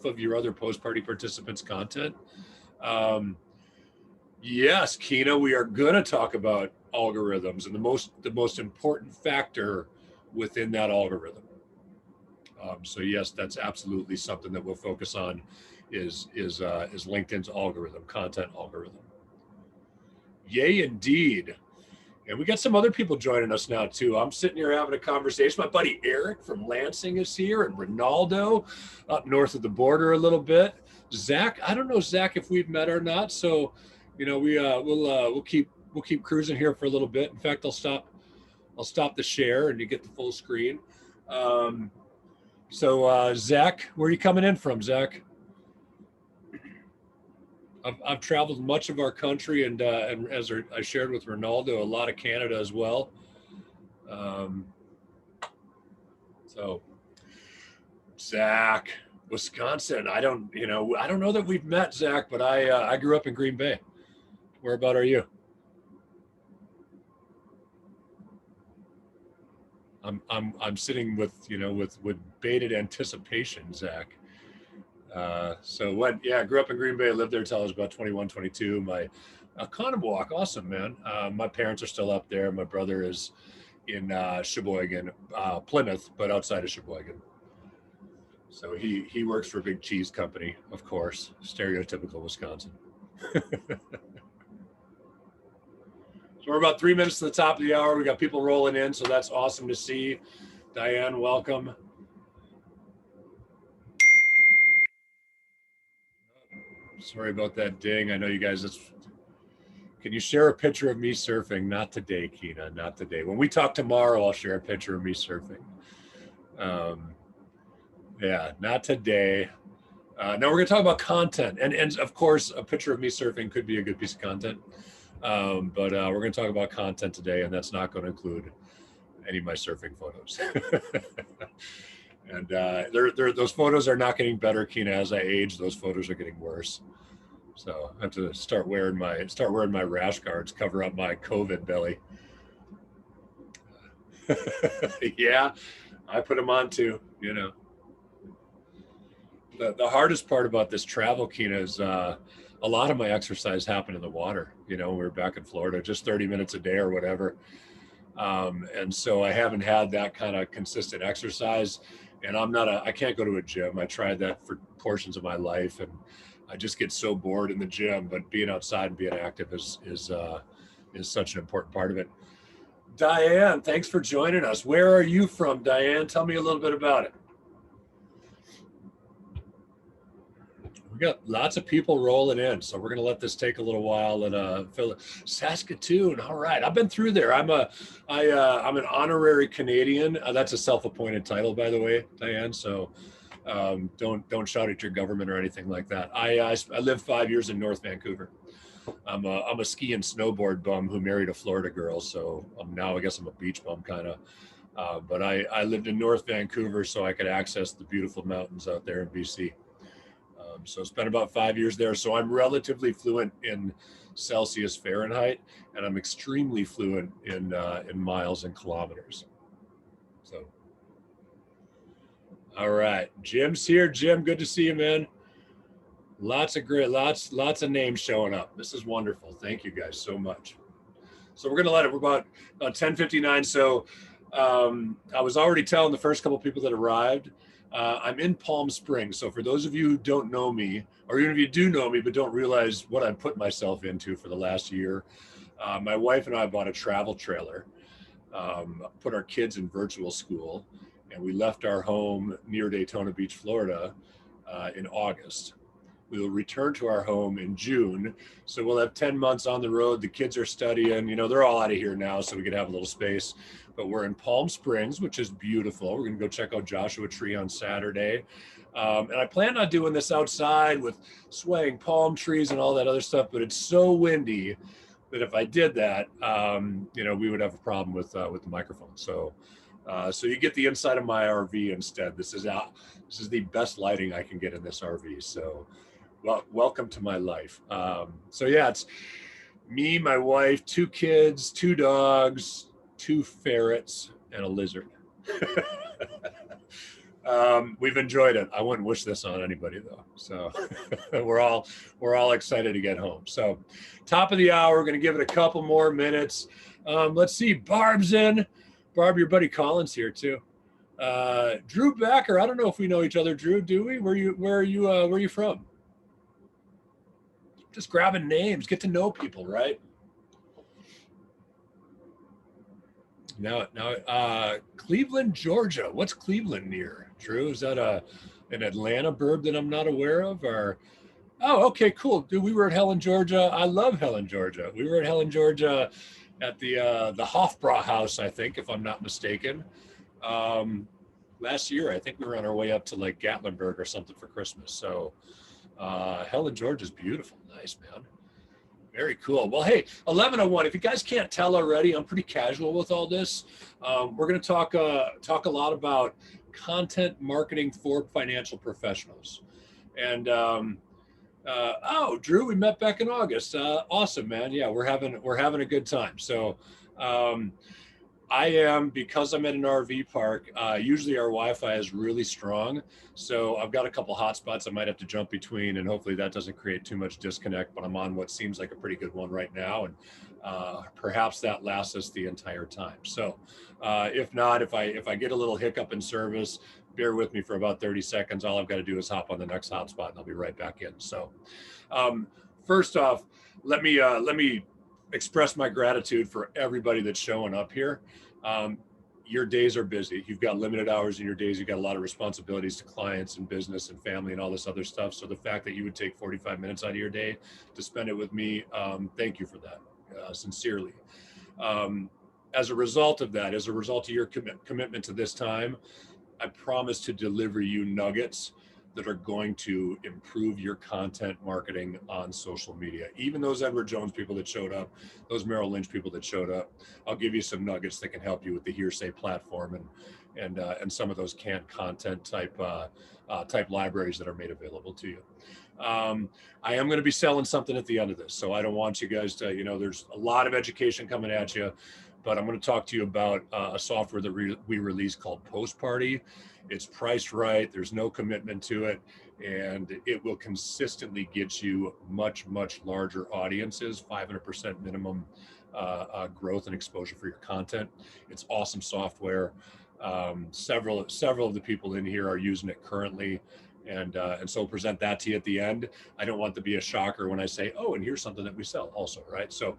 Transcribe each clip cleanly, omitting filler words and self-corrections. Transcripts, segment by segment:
of your other post-party participants' content. Um, yes, Kina, we are going to talk about algorithms and the most important factor within that algorithm. So yes, that's absolutely something that we'll focus on is LinkedIn's algorithm, content algorithm. Yay, indeed. And we got some other people joining us now too. I'm sitting here having a conversation. My buddy Eric from Lansing is here, and Ronaldo up north of the border a little bit. Zach, I don't know Zach if we've met or not. So, we'll keep cruising here for a little bit. In fact, I'll stop the share and you get the full screen. Um, Zach, where are you coming in from, Zach? I've traveled much of our country, and as I shared with Ronaldo, a lot of Canada as well. Um, so, Zach, Wisconsin. I don't know that we've met, Zach, but I grew up in Green Bay. Where about are you? I'm sitting with bated anticipation, Zach. So what? Yeah, I grew up in Green Bay. Lived there till I was about 21, 22. My Conomowoc, awesome, man. My parents are still up there. My brother is in Sheboygan, Plymouth, but outside of Sheboygan. So he works for a big cheese company, of course, stereotypical Wisconsin. So we're about 3 minutes to the top of the hour. We got people rolling in, so that's awesome to see. Diane, welcome. Sorry about that ding. I know you guys. Can you share a picture of me surfing? Not today, Kina. Not today. When we talk tomorrow, I'll share a picture of me surfing. Um, yeah, not today. Now we're going to talk about content, and of course, a picture of me surfing could be a good piece of content. But we're going to talk about content today, and that's not going to include any of my surfing photos. And those photos are not getting better, Kina. As I age, those photos are getting worse. So I have to start wearing my rash guards, cover up my COVID belly. Yeah, I put them on too. The hardest part about this travel, Kina, is a lot of my exercise happened in the water. We were back in Florida, just 30 minutes a day or whatever. And so I haven't had that kind of consistent exercise. And I can't go to a gym. I tried that for portions of my life, and I just get so bored in the gym. But being outside and being active is such an important part of it. Diane, thanks for joining us. Where are you from, Diane? Tell me a little bit about it. We got lots of people rolling in, so we're going to let this take a little while and fill it. Saskatoon, all right. I've been through there. I'm an honorary Canadian. That's a self-appointed title, by the way, Diane. So don't shout at your government or anything like that. I lived 5 years in North Vancouver. I'm a ski and snowboard bum who married a Florida girl, so now I guess I'm a beach bum kind of. But I lived in North Vancouver, so I could access the beautiful mountains out there in BC. So I spent about 5 years there. So I'm relatively fluent in Celsius, Fahrenheit, and I'm extremely fluent in miles and kilometers. So, all right, Jim's here. Jim, good to see you, man. Lots of names showing up. This is wonderful. Thank you guys so much. So we're gonna let it. We're about 10:59. So I was already telling the first couple of people that arrived. I'm in Palm Springs. So for those of you who don't know me, or even if you do know me but don't realize what I've put myself into for the last year, my wife and I bought a travel trailer, put our kids in virtual school, and we left our home near Daytona Beach, Florida, in August. We will return to our home in June. So we'll have 10 months on the road. The kids are studying, they're all out of here now, so we could have a little space. But we're in Palm Springs, which is beautiful. We're going to go check out Joshua Tree on Saturday. And I plan on doing this outside with swaying palm trees and all that other stuff, but it's so windy that if I did that, we would have a problem with the microphone. So you get the inside of my RV instead. This is the best lighting I can get in this RV. So welcome to my life. So yeah, it's me, my wife, 2 kids, 2 dogs, 2 ferrets, and a lizard. We've enjoyed it. I wouldn't wish this on anybody though. So we're all excited to get home. So top of the hour, we're going to give it a couple more minutes. Let's see. Barb's in. Barb, your buddy Colin's here too. Drew Backer. I don't know if we know each other, Drew. Do we? Where are you from? Just grabbing names, get to know people, right? Now, Cleveland, Georgia. What's Cleveland near, Drew? Is that an Atlanta burb that I'm not aware of? Or, oh, okay, cool, dude. We were at Helen, Georgia. I love Helen, Georgia. We were at Helen, Georgia, at the Hofbrauhaus, I think, if I'm not mistaken. Last year, I think we were on our way up to like Gatlinburg or something for Christmas. So, Helen, Georgia is beautiful. Nice, man. Very cool. Well, hey, 11:01. If you guys can't tell already, I'm pretty casual with all this. We're going to talk a lot about content marketing for financial professionals. And oh, Drew, we met back in August. Awesome, man. Yeah, we're having a good time. So I am, because I'm at an RV park, usually our Wi-Fi is really strong. So I've got a couple hotspots I might have to jump between, and hopefully that doesn't create too much disconnect, but I'm on what seems like a pretty good one right now. And perhaps that lasts us the entire time. So if not, if I get a little hiccup in service, bear with me for about 30 seconds. All I've got to do is hop on the next hotspot and I'll be right back in. So first off, let me express my gratitude for everybody that's showing up here. Your days are busy. You've got limited hours in your days. You've got a lot of responsibilities to clients and business and family and all this other stuff. So the fact that you would take 45 minutes out of your day to spend it with me, thank you for that, sincerely. As a result of that, as a result of your commitment to this time, I promise to deliver you nuggets that are going to improve your content marketing on social media. Even those Edward Jones people that showed up, those Merrill Lynch people that showed up, I'll give you some nuggets that can help you with the Hearsay platform and some of those canned content type libraries that are made available to you. I am going to be selling something at the end of this, so I don't want you guys to, there's a lot of education coming at you, but I'm going to talk to you about a software that we released called Post Party. It's priced right. There's no commitment to it, and it will consistently get you much, much larger audiences, 500% minimum growth and exposure for your content. It's awesome software. Several of the people in here are using it currently. And so we'll present that to you at the end. I don't want to be a shocker when I say, oh, and here's something that we sell also, right? So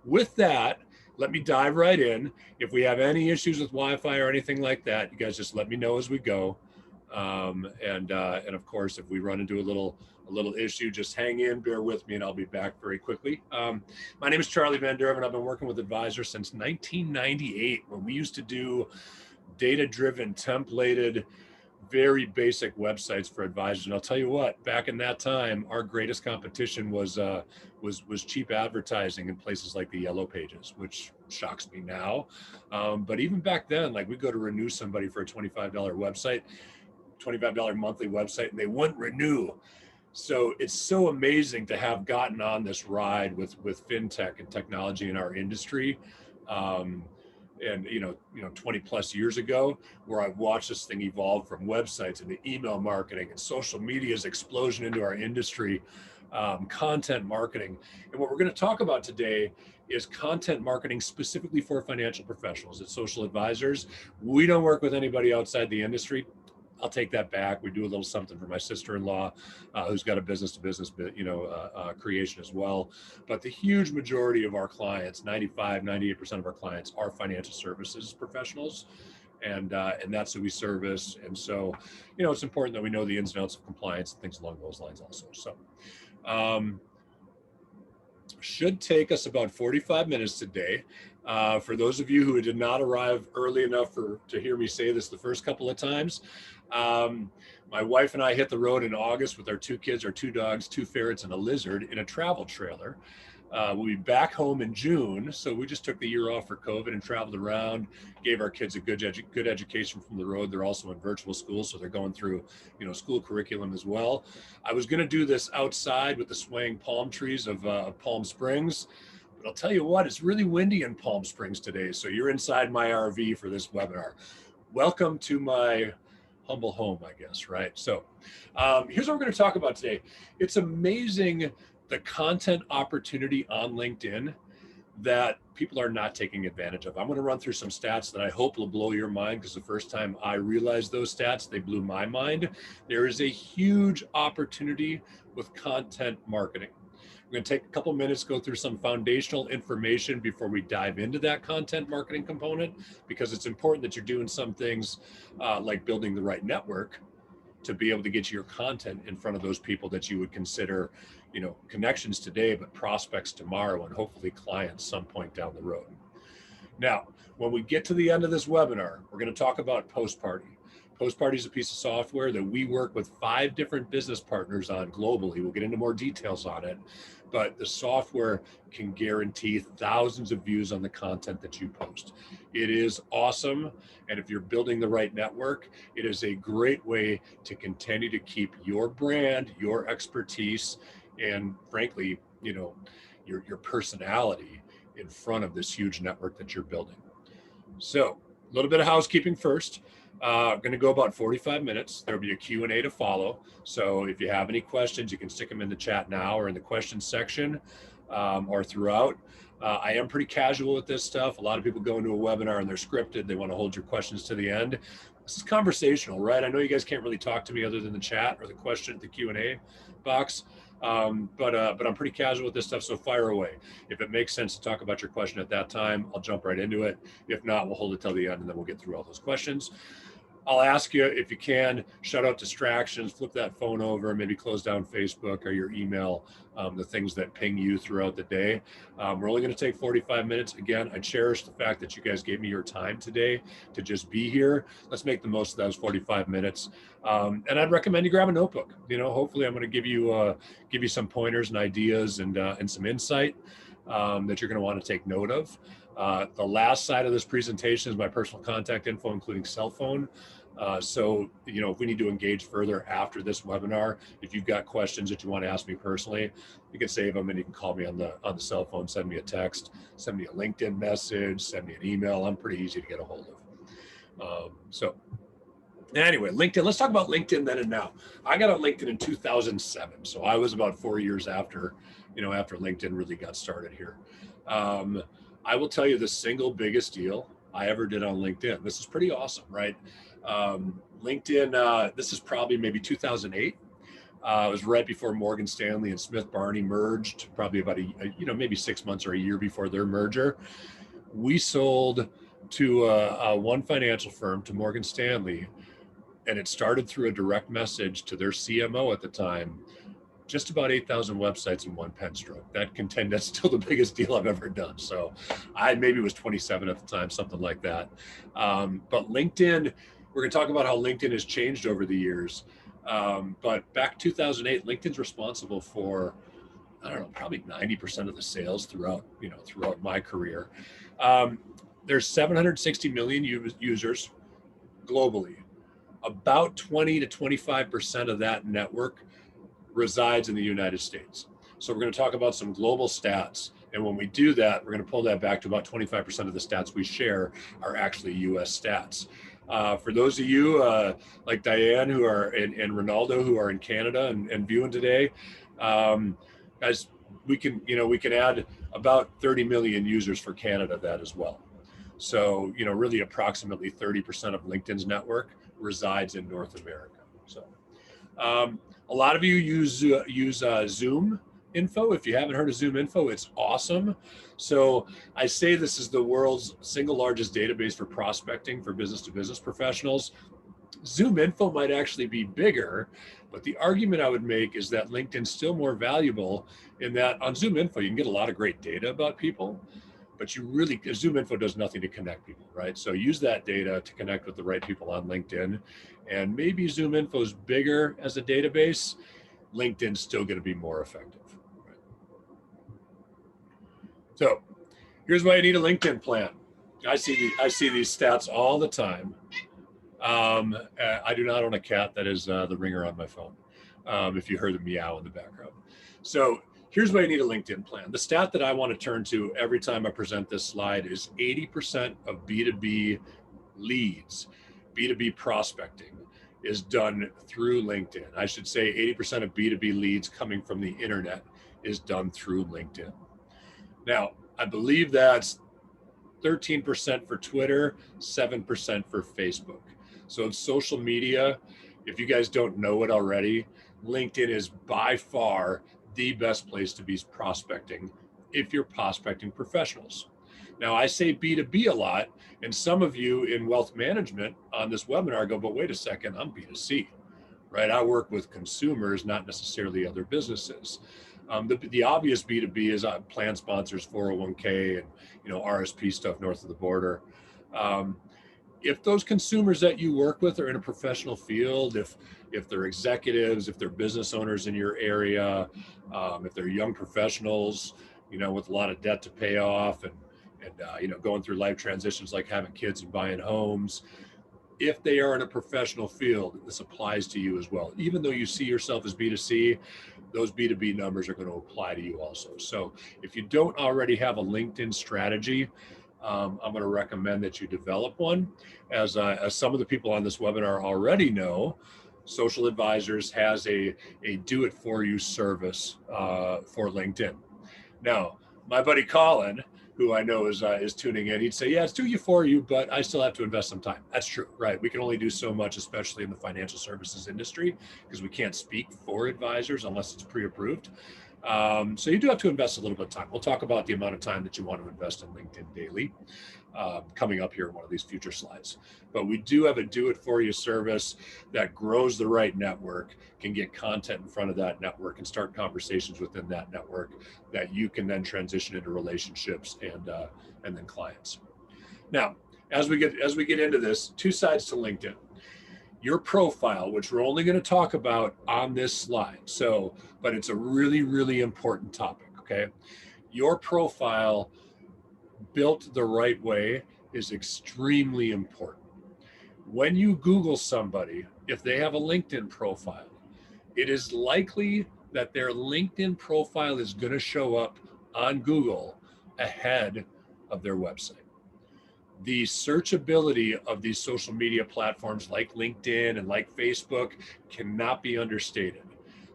with that, let me dive right in. If we have any issues with Wi-Fi or anything like that, you guys just let me know as we go. And of course, if we run into a little issue, just hang in, bear with me, and I'll be back very quickly. My name is Charlie Van Derven. I've been working with advisors since 1998, when we used to do data-driven, templated, very basic websites for advisors. And I'll tell you what, back in that time, our greatest competition was cheap advertising in places like the Yellow Pages, which shocks me now. But even back then, like, we go to renew somebody for a $25 website, $25 monthly website, and they wouldn't renew. So it's so amazing to have gotten on this ride with fintech and technology in our industry. And 20 plus years ago, where I've watched this thing evolve from websites into email marketing and social media's explosion into our industry, content marketing. And what we're going to talk about today is content marketing specifically for financial professionals and social advisors. We don't work with anybody outside the industry. I'll take that back. We do a little something for my sister-in-law, who's got a business-to-business, creation as well. But the huge majority of our clients, 98% of our clients, are financial services professionals, and that's who we service. And so, it's important that we know the ins and outs of compliance and things along those lines also. So, should take us about 45 minutes today. For those of you who did not arrive early enough to hear me say this the first couple of times, my wife and I hit the road in August with our 2 kids, our 2 dogs, 2 ferrets, and a lizard in a travel trailer. We'll be back home in June, so we just took the year off for COVID and traveled around, gave our kids a good education from the road. They're also in virtual school, so they're going through, school curriculum as well. I was going to do this outside with the swaying palm trees of Palm Springs, but I'll tell you what, it's really windy in Palm Springs today, so you're inside my RV for this webinar. Welcome to my humble home, I guess, right? So here's what we're going to talk about today. It's amazing the content opportunity on LinkedIn that people are not taking advantage of. I'm going to run through some stats that I hope will blow your mind, because the first time I realized those stats, they blew my mind. There is a huge opportunity with content marketing. We're going to take a couple minutes, go through some foundational information before we dive into that content marketing component, because it's important that you're doing some things like building the right network to be able to get your content in front of those people that you would consider, connections today, but prospects tomorrow, and hopefully clients some point down the road. Now, when we get to the end of this webinar, we're going to talk about Postparty. Postparty is a piece of software that we work with 5 different business partners on globally. We'll get into more details on it, but the software can guarantee thousands of views on the content that you post. It is awesome. And if you're building the right network, it is a great way to continue to keep your brand, your expertise, and frankly, your personality in front of this huge network that you're building. So a little bit of housekeeping first. Going to go about 45 minutes. There'll be a Q&A to follow. So if you have any questions, you can stick them in the chat now or in the questions section or throughout. I am pretty casual with this stuff. A lot of people go into a webinar and they're scripted. They want to hold your questions to the end. This is conversational, right? I know you guys can't really talk to me other than the chat or the question, the Q&A box. But I'm pretty casual with this stuff, so fire away. If it makes sense to talk about your question at that time, I'll jump right into it. If not, we'll hold it till the end and then we'll get through all those questions. I'll ask you, if you can, shut out distractions, flip that phone over, maybe close down Facebook or your email, the things that ping you throughout the day. We're only going to take 45 minutes. Again, I cherish the fact that you guys gave me your time today to just be here. Let's make the most of those 45 minutes. And I'd recommend you grab a notebook. Hopefully I'm going to give you some pointers and ideas and some insight that you're going to want to take note of. The last side of this presentation is my personal contact info, including cell phone. So, if we need to engage further after this webinar, if you've got questions that you want to ask me personally, you can save them and you can call me on the cell phone, send me a text, send me a LinkedIn message, send me an email. I'm pretty easy to get a hold of. So anyway, LinkedIn, let's talk about LinkedIn then and now. I got on LinkedIn in 2007. So I was about 4 years after LinkedIn really got started here. I will tell you the single biggest deal I ever did on LinkedIn. This is pretty awesome, right? LinkedIn, this is probably maybe 2008. It was right before Morgan Stanley and Smith Barney merged, probably about maybe 6 months or a year before their merger. We sold to one financial firm, to Morgan Stanley, and it started through a direct message to their CMO at the time, just about 8,000 websites in one pen stroke. That's still the biggest deal I've ever done. So I maybe was 27 at the time, something like that. But LinkedIn, we're going to talk about how LinkedIn has changed over the years. But back 2008, LinkedIn's responsible for, I don't know, probably 90% of the sales throughout my career. There's 760 million users globally. About 20 to 25% of that network resides in the United States. So we're going to talk about some global stats. And when we do that, we're going to pull that back to about 25% of the stats we share are actually US stats. For those of you like Diane and Ronaldo who are in Canada and viewing today, guys, we can add about 30 million users for Canada that as well. So, really approximately 30% of LinkedIn's network resides in North America. So a lot of you use Zoom Info. If you haven't heard of Zoom Info, it's awesome. So I say this is the world's single largest database for prospecting for business-to-business professionals. Zoom Info might actually be bigger, but the argument I would make is that LinkedIn's still more valuable in that on Zoom Info, you can get a lot of great data about people, but Zoom Info does nothing to connect people, right? So use that data to connect with the right people on LinkedIn. And maybe Zoom Info is bigger as a database. LinkedIn's still going to be more effective. Right? So here's why you need a LinkedIn plan. I see these stats all the time. I do not own a cat. That is the ringer on my phone. If you heard the meow in the background. So here's why you need a LinkedIn plan. The stat that I want to turn to every time I present this slide is 80% of B2B leads, B2B prospecting is done through LinkedIn. I should say 80% of B2B leads coming from the internet is done through LinkedIn. Now, I believe that's 13% for Twitter, 7% for Facebook. So in social media, if you guys don't know it already, LinkedIn is by far the best place to be prospecting if you're prospecting professionals. Now, I say B2B a lot, and some of you in wealth management on this webinar go, but wait a second, I'm B2C, right? I work with consumers, not necessarily other businesses. The obvious B2B is plan sponsors, 401k, and RSP stuff north of the border. If those consumers that you work with are in a professional field, if they're executives, if they're business owners in your area, if they're young professionals, with a lot of debt to pay off and going through life transitions like having kids and buying homes, if they are in a professional field, this applies to you as well. Even though you see yourself as B2C, those B2B numbers are going to apply to you also. So if you don't already have a LinkedIn strategy, I'm going to recommend that you develop one. As some of the people on this webinar already know, Social Advisors has a do-it-for-you service for LinkedIn. Now, my buddy Colin, who I know is tuning in, he'd say, yeah, it's do you for you, but I still have to invest some time. That's true, right? We can only do so much, especially in the financial services industry, because we can't speak for advisors unless it's pre-approved. So you do have to invest a little bit of time. We'll talk about the amount of time that you want to invest in LinkedIn daily coming up here in one of these future slides. But we do have a do-it-for-you service that grows the right network, can get content in front of that network and start conversations within that network that you can then transition into relationships and then clients. Now, as we get into this, two sides to LinkedIn. Your profile, which we're only going to talk about on this slide. So, but it's a really, really important topic, okay? Your profile built the right way is extremely important. When you Google somebody, if they have a LinkedIn profile, it is likely that their LinkedIn profile is going to show up on Google ahead of their website. The searchability of these social media platforms like LinkedIn and like Facebook cannot be understated.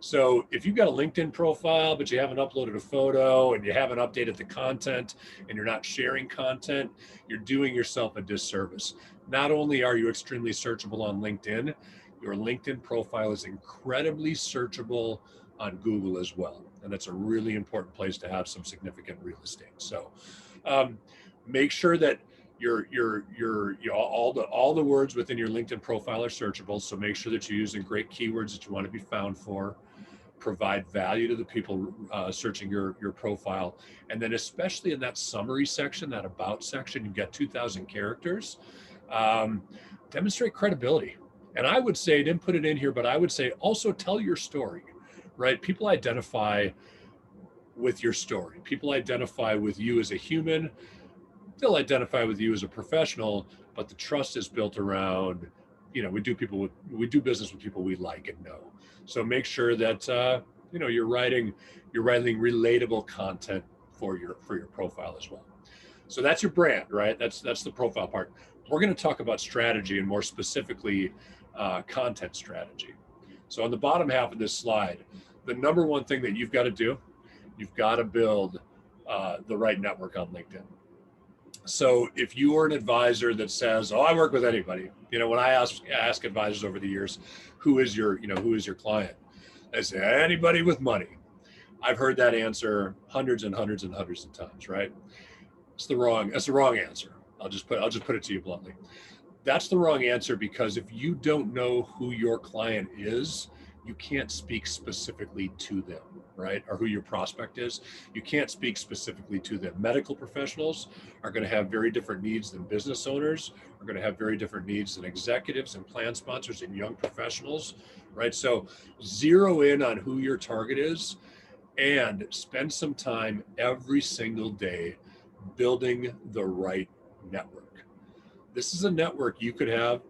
So if you've got a LinkedIn profile, but you haven't uploaded a photo and you haven't updated the content and you're not sharing content, you're doing yourself a disservice. Not only are you extremely searchable on LinkedIn, your LinkedIn profile is incredibly searchable on Google as well. And that's a really important place to have some significant real estate. So make sure that all the words within your LinkedIn profile are searchable. So make sure that you're using great keywords that you want to be found for. Provide value to the people searching your profile. And then especially in that summary section, that about section, you've got 2,000 characters. Demonstrate credibility. And I would say, didn't put it in here, but I would say also tell your story, right? People identify with your story. People identify with you as a human. They'll identify with you as a professional, but the trust is built around, we do business with people we like and know. So make sure that you're writing relatable content for your profile as well. So that's your brand, right? That's the profile part. We're going to talk about strategy and more specifically content strategy. So on the bottom half of this slide, the number one thing that you've got to do, you've got to build the right network on LinkedIn. So if you are an advisor that says, "Oh, I work with anybody," when I ask advisors over the years, who is your client? I say, anybody with money. I've heard that answer hundreds and hundreds and hundreds of times, right? That's the wrong answer. I'll just put it to you bluntly. That's the wrong answer, because if you don't know who your client is, you can't speak specifically to them, right? Or who your prospect is. You can't speak specifically to them. Medical professionals are going to have very different needs than business owners, are going to have very different needs than executives and plan sponsors and young professionals, right? So zero in on who your target is and spend some time every single day building the right network. This is a network you could have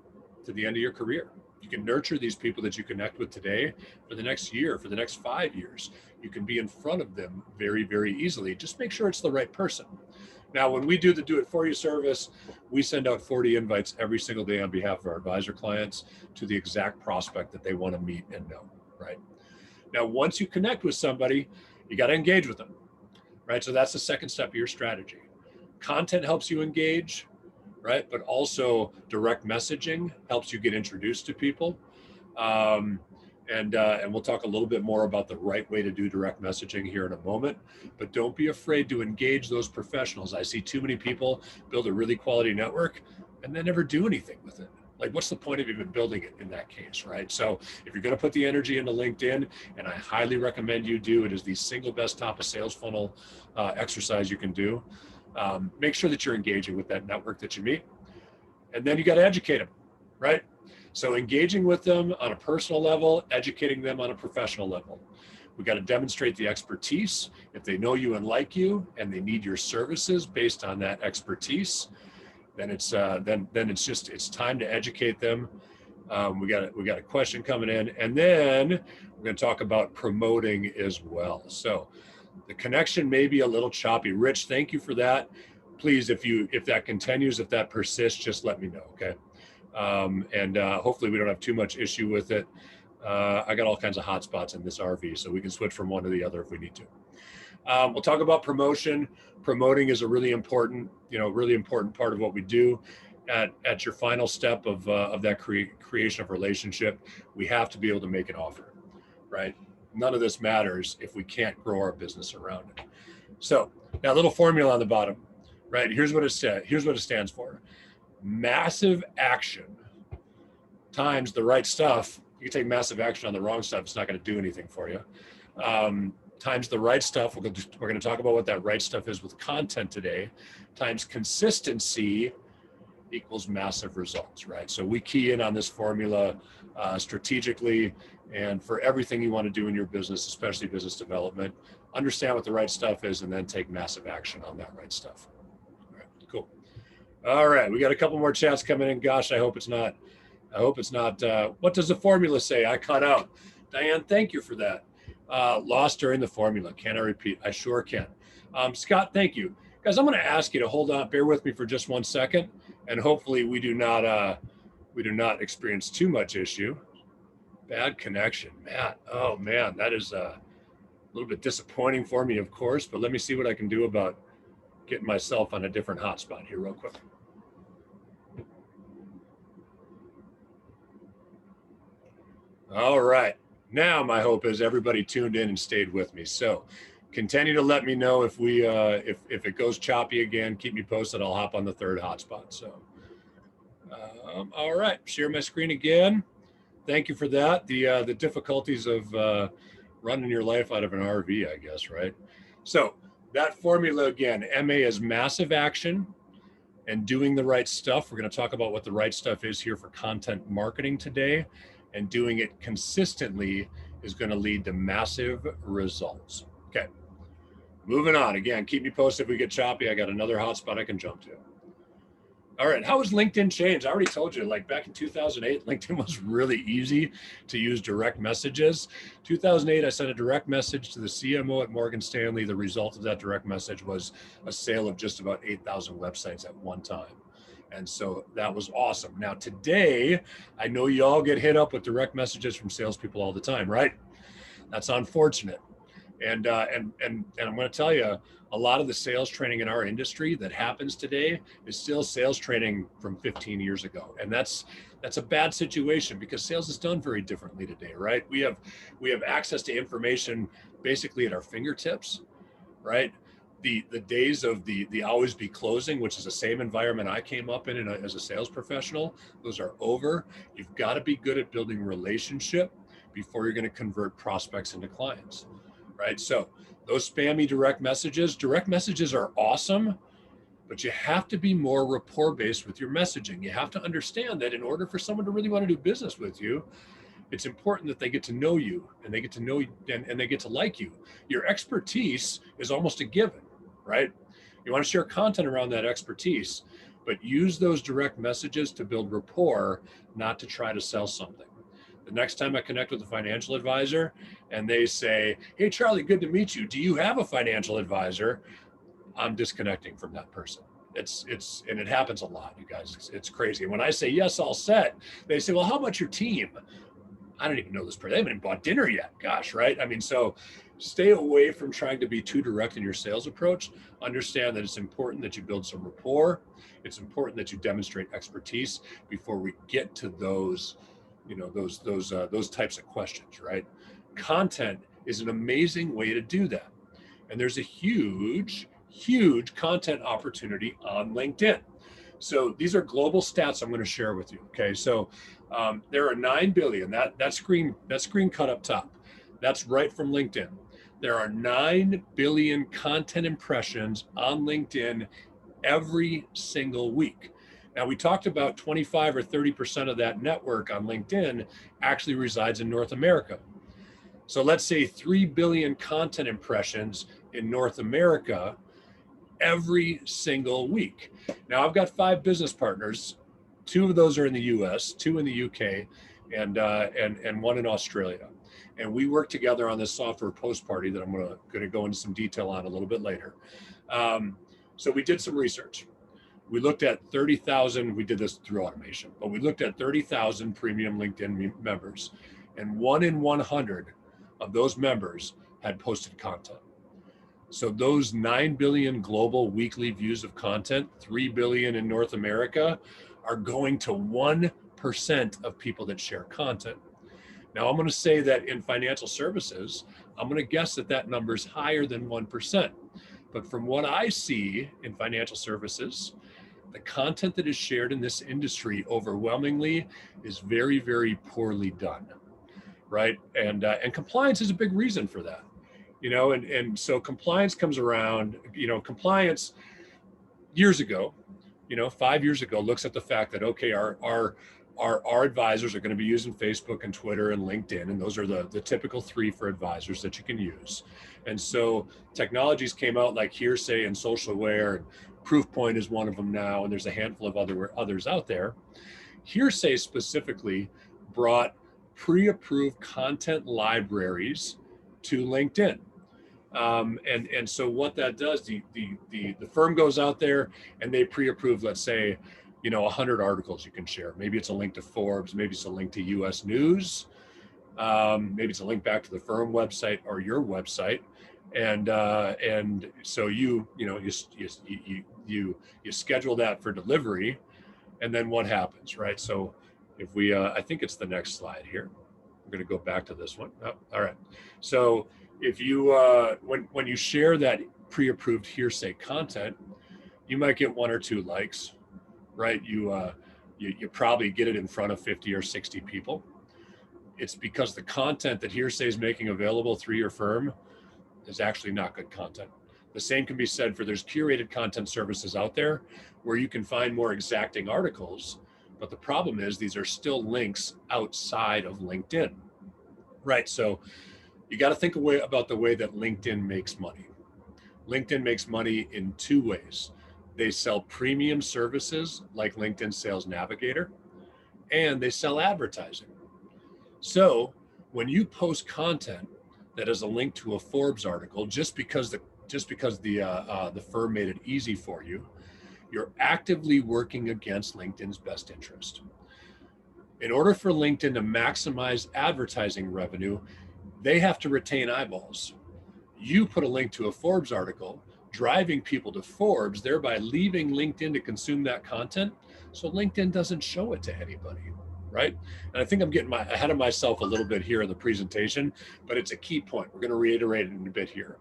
to the end of your career. You can nurture these people that you connect with today for the next year, for the next 5 years. You can be in front of them very, very easily. Just make sure it's the right person. Now, when we do the do it for you service, we send out 40 invites every single day on behalf of our advisor clients to the exact prospect that they want to meet and know, right? Now, once you connect with somebody, you got to engage with them, right? So that's the second step of your strategy. Content helps you engage, right? But also direct messaging helps you get introduced to people. And we'll talk a little bit more about the right way to do direct messaging here in a moment, but don't be afraid to engage those professionals. I see too many people build a really quality network and then never do anything with it. Like, what's the point of even building it in that case, right? So if you're going to put the energy into LinkedIn, and I highly recommend you do, it is the single best top of sales funnel exercise you can do. Make sure that you're engaging with that network that you meet, and then you got to educate them, right? So engaging with them on a personal level, educating them on a professional level. We got to demonstrate the expertise. If they know you and like you, and they need your services based on that expertise, then it's it's time to educate them. We got a question coming in, and then we're going to talk about promoting as well. So the connection may be a little choppy. Rich, thank you for that. Please, if that continues, if that persists, just let me know, okay? Hopefully we don't have too much issue with it. I got all kinds of hotspots in this RV, so we can switch from one to the other if we need to. We'll talk about promotion. Promoting is a really important part of what we do. At your final step of that creation of relationship, we have to be able to make an offer, right? None of this matters if we can't grow our business around it. So now a little formula on the bottom, right? Here's what it says. Here's what it stands for. Massive action times the right stuff. You can take massive action on the wrong stuff. It's not going to do anything for you. Times the right stuff. We're going to talk about what that right stuff is with content today. Times consistency equals massive results, right? So we key in on this formula strategically, and for everything you want to do in your business, especially business development, understand what the right stuff is and then take massive action on that right stuff. All right, cool. All right, we got a couple more chats coming in. Gosh, I hope it's not. What does the formula say? I cut out. Diane, thank you for that. Lost during the formula. Can I repeat? I sure can. Scott, thank you. Guys, I'm going to ask you to hold on. Bear with me for just 1 second, and hopefully we do not experience too much issue. Bad connection, Matt. Oh man, that is a little bit disappointing for me, of course. But let me see what I can do about getting myself on a different hotspot here real quick. All right. Now my hope is everybody tuned in and stayed with me. So continue to let me know if it goes choppy again. Keep me posted. I'll hop on the third hotspot. So all right, share my screen again. Thank you for that. The difficulties of running your life out of an RV, I guess, right? So that formula again, MA is massive action and doing the right stuff. We're going to talk about what the right stuff is here for content marketing today, and doing it consistently is going to lead to massive results. Okay, moving on. Again, keep me posted if we get choppy. I got another hotspot I can jump to. All right, how has LinkedIn changed? I already told you, like back in 2008, LinkedIn was really easy to use direct messages. 2008, I sent a direct message to the CMO at Morgan Stanley. The result of that direct message was a sale of just about 8,000 websites at one time. And so that was awesome. Now today, I know you all get hit up with direct messages from salespeople all the time, right? That's unfortunate. And I'm going to tell you, a lot of the sales training in our industry that happens today is still sales training from 15 years ago. And that's a bad situation because sales is done very differently today, right? We have access to information basically at our fingertips, right? The days of the always be closing, which is the same environment I came up in as a sales professional, those are over. You've got to be good at building relationship before you're going to convert prospects into clients, right? So those spammy direct messages are awesome, but you have to be more rapport-based with your messaging. You have to understand that in order for someone to really want to do business with you, it's important that they get to know you and they get to know you and they get to like you. Your expertise is almost a given, right? You want to share content around that expertise, but use those direct messages to build rapport, not to try to sell something. The next time I connect with a financial advisor and they say, "Hey, Charlie, good to meet you. Do you have a financial advisor?" I'm disconnecting from that person. And it happens a lot, you guys. It's crazy. And when I say yes, all set, they say, well, how about your team? I don't even know this person. They haven't even bought dinner yet. Gosh, right? I mean, so stay away from trying to be too direct in your sales approach. Understand that it's important that you build some rapport. It's important that you demonstrate expertise before we get to those, those types of questions, right? Content is an amazing way to do that. And there's a huge content opportunity on LinkedIn. So these are global stats I'm going to share with you. Okay, so there are 9 billion. That screen cut up top, that's right from LinkedIn. There are 9 billion content impressions on LinkedIn every single week. Now, we talked about 25 or 30% of that network on LinkedIn actually resides in North America. So let's say 3 billion content impressions in North America every single week. Now, I've got 5 business partners. 2 of those are in the US, 2 in the UK, and 1 in Australia. And we work together on this software post party that I'm going to go into some detail on a little bit later. So we did some research. We looked at 30,000, we did this through automation, but we looked at 30,000 premium LinkedIn members, and 1 in 100 of those members had posted content. So those 9 billion global weekly views of content, 3 billion in North America, are going to 1% of people that share content. Now, I'm going to say that in financial services, I'm going to guess that number is higher than 1%. But from what I see in financial services, the content that is shared in this industry overwhelmingly is very, very poorly done, right? And compliance is a big reason for that. And so compliance comes around, compliance years ago, 5 years ago, looks at the fact that, okay, our advisors are going to be using Facebook and Twitter and LinkedIn, and those are the typical 3 for advisors that you can use. And so technologies came out like Hearsay and Socialware, and Proofpoint is one of them now, and there's a handful of others out there. Hearsay specifically brought pre-approved content libraries to LinkedIn. And so what that does, the firm goes out there and they pre-approve, let's say, 100 articles you can share. Maybe it's a link to Forbes, maybe it's a link to US News, maybe it's a link back to the firm website or your website. And so you schedule that for delivery, and then what happens, right? So if we, I think it's the next slide here. I'm going to go back to this one. Oh, all right. So if you, when you share that pre-approved Hearsay content, you might get 1 or 2 likes, right? You probably get it in front of 50 or 60 people. It's because the content that Hearsay is making available through your firm is actually not good content. The same can be said for there's curated content services out there where you can find more exacting articles, but the problem is these are still links outside of LinkedIn, right? So you got to think about the way that LinkedIn makes money. LinkedIn makes money in 2 ways. They sell premium services like LinkedIn Sales Navigator, and they sell advertising. So when you post content that is a link to a Forbes article, just because the firm made it easy for you, you're actively working against LinkedIn's best interest. In order for LinkedIn to maximize advertising revenue, they have to retain eyeballs. You put a link to a Forbes article, driving people to Forbes, thereby leaving LinkedIn to consume that content, so LinkedIn doesn't show it to anybody, right? And I think I'm getting ahead of myself a little bit here in the presentation, but it's a key point. We're going to reiterate it in a bit here.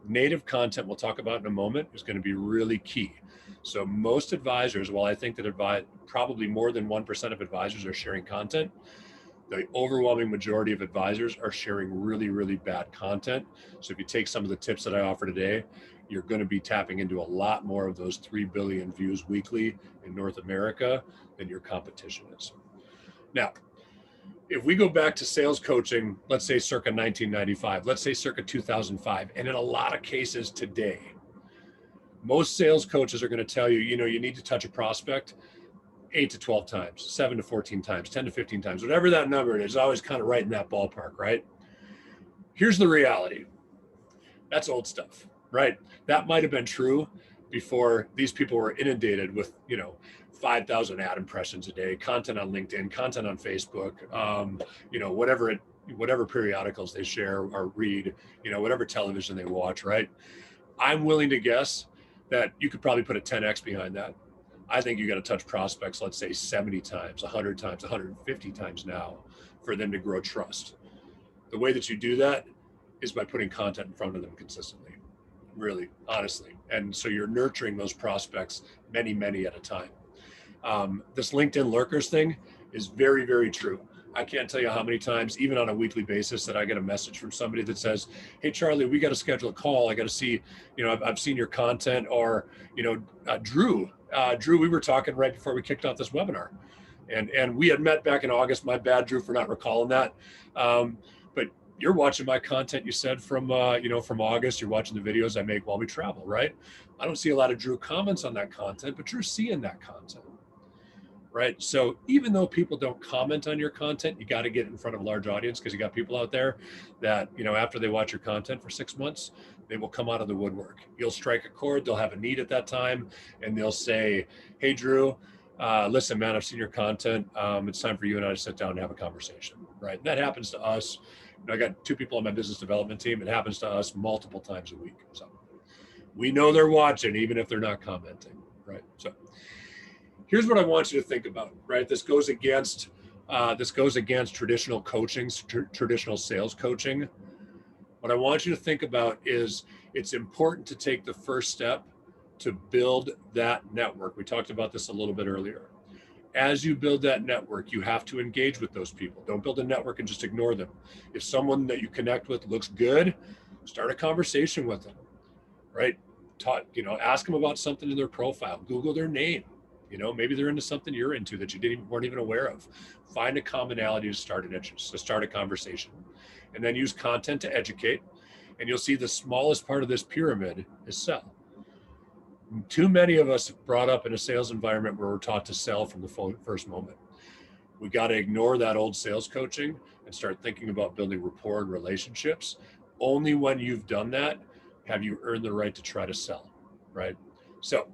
Native content, we'll talk about in a moment, is going to be really key. So most advisors, while I think that probably more than 1% of advisors are sharing content, the overwhelming majority of advisors are sharing really, really bad content. So if you take some of the tips that I offer today, you're going to be tapping into a lot more of those 3 billion views weekly in North America than your competition is. Now, if we go back to sales coaching, let's say circa 1995, let's say circa 2005, and in a lot of cases today, most sales coaches are going to tell you, you need to touch a prospect 8 to 12 times, 7 to 14 times, 10 to 15 times, whatever that number is, always kind of right in that ballpark, right? Here's the reality. That's old stuff. right? That might have been true before these people were inundated with, 5,000 ad impressions a day, content on LinkedIn, content on Facebook, whatever periodicals they share or read, whatever television they watch, right? I'm willing to guess that you could probably put a 10x behind that. I think you got to touch prospects, let's say 70 times, 100 times, 150 times now for them to grow trust. The way that you do that is by putting content in front of them consistently, really, honestly. And so you're nurturing those prospects many, many at a time. This LinkedIn lurkers thing is very, very true. I can't tell you how many times, even on a weekly basis, that I get a message from somebody that says, "Hey, Charlie, we got to schedule a call. I got to see, I've seen your content," or, Drew, we were talking right before we kicked off this webinar, and we had met back in August. My bad, Drew, for not recalling that. But you're watching my content, you said, from August. You're watching the videos I make while we travel, right? I don't see a lot of Drew comments on that content, but you're seeing that content. Right. So even though people don't comment on your content, you got to get in front of a large audience, because you got people out there that, after they watch your content for 6 months, they will come out of the woodwork. You'll strike a chord. They'll have a need at that time, and they'll say, "Hey, Drew, listen, man, I've seen your content. It's time for you and I to sit down and have a conversation." Right. And that happens to us. I got 2 people on my business development team. It happens to us multiple times a week. So we know they're watching, even if they're not commenting. Right. So here's what I want you to think about, right? This goes against traditional coaching, traditional sales coaching. What I want you to think about is it's important to take the first step to build that network. We talked about this a little bit earlier. As you build that network, you have to engage with those people. Don't build a network and just ignore them. If someone that you connect with looks good, start a conversation with them, right? Ask them about something in their profile. Google their name. Maybe they're into something you're into that you weren't even aware of. Find a commonality to start a conversation, and then use content to educate. And you'll see the smallest part of this pyramid is sell. Too many of us brought up in a sales environment where we're taught to sell from the first moment. We got to ignore that old sales coaching and start thinking about building rapport and relationships. Only when you've done that have you earned the right to try to sell, right? So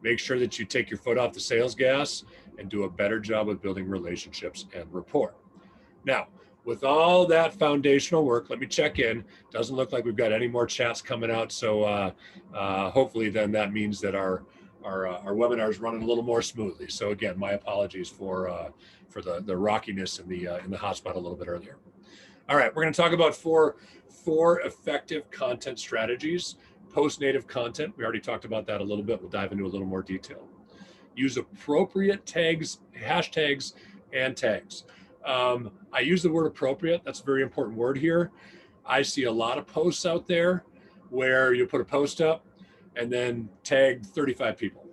make sure that you take your foot off the sales gas and do a better job of building relationships and rapport. Now, with all that foundational work, let me check in. Doesn't look like we've got any more chats coming out. So hopefully then that means that our webinar is running a little more smoothly. So again, my apologies for the rockiness in the hotspot a little bit earlier. All right, we're going to talk about four effective content strategies. Post-native content, we already talked about that a little bit. We'll dive into a little more detail. Use appropriate tags, hashtags, and tags. I use the word appropriate. That's a very important word here. I see a lot of posts out there where you put a post up and then tag 35 people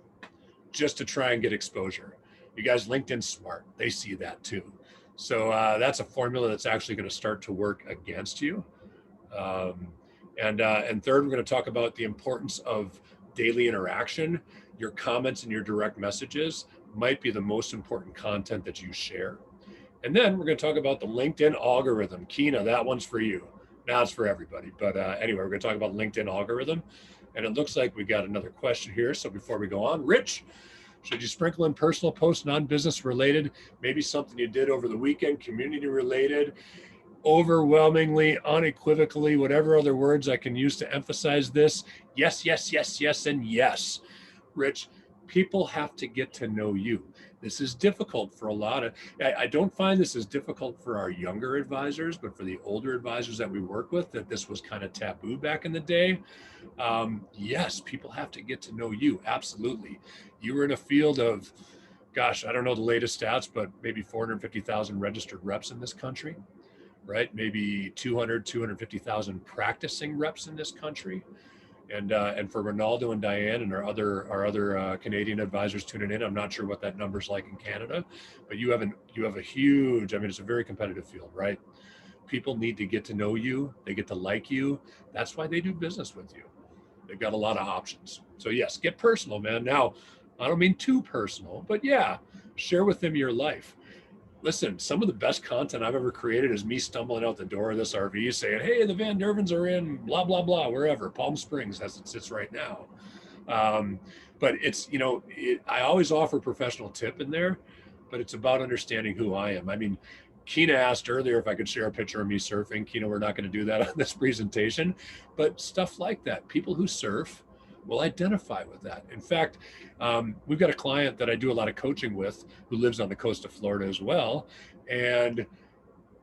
just to try and get exposure. You guys, LinkedIn's smart. They see that too. So that's a formula that's actually going to start to work against you. And third, we're going to talk about the importance of daily interaction. Your comments and your direct messages might be the most important content that you share. And then we're going to talk about the LinkedIn algorithm. Keena, that one's for you. Now it's for everybody. But anyway, we're going to talk about LinkedIn algorithm. And it looks like we got another question here. So before we go on, Rich, should you sprinkle in personal posts, non-business related, maybe something you did over the weekend, community related? Overwhelmingly, unequivocally, whatever other words I can use to emphasize this. Yes, yes, yes, yes, and yes. Rich, people have to get to know you. This is difficult for a lot of, I don't find this as difficult for our younger advisors, but for the older advisors that we work with, that this was kind of taboo back in the day. Yes, people have to get to know you. Absolutely. You were in a field of, gosh, I don't know the latest stats, but maybe 450,000 registered reps in this country. Right? Maybe 250,000 practicing reps in this country. And for Ronaldo and Diane and our other Canadian advisors tuning in, I'm not sure what that number's like in Canada, but you have a huge, it's a very competitive field, right? People need to get to know you. They get to like you. That's why they do business with you. They've got a lot of options. So yes, get personal, man. Now, I don't mean too personal, but yeah, share with them your life. listen, some of the best content I've ever created is me stumbling out the door of this RV saying, hey, the Van Dervens are in blah, blah, blah, wherever, Palm Springs as it sits right now. But it's, I always offer professional tip in there, but it's about understanding who I am. I mean, Keena asked earlier if I could share a picture of me surfing. Keena, we're not going to do that on this presentation, but stuff like that. People who surf will identify with that. In fact, we've got a client that I do a lot of coaching with who lives on the coast of Florida as well. And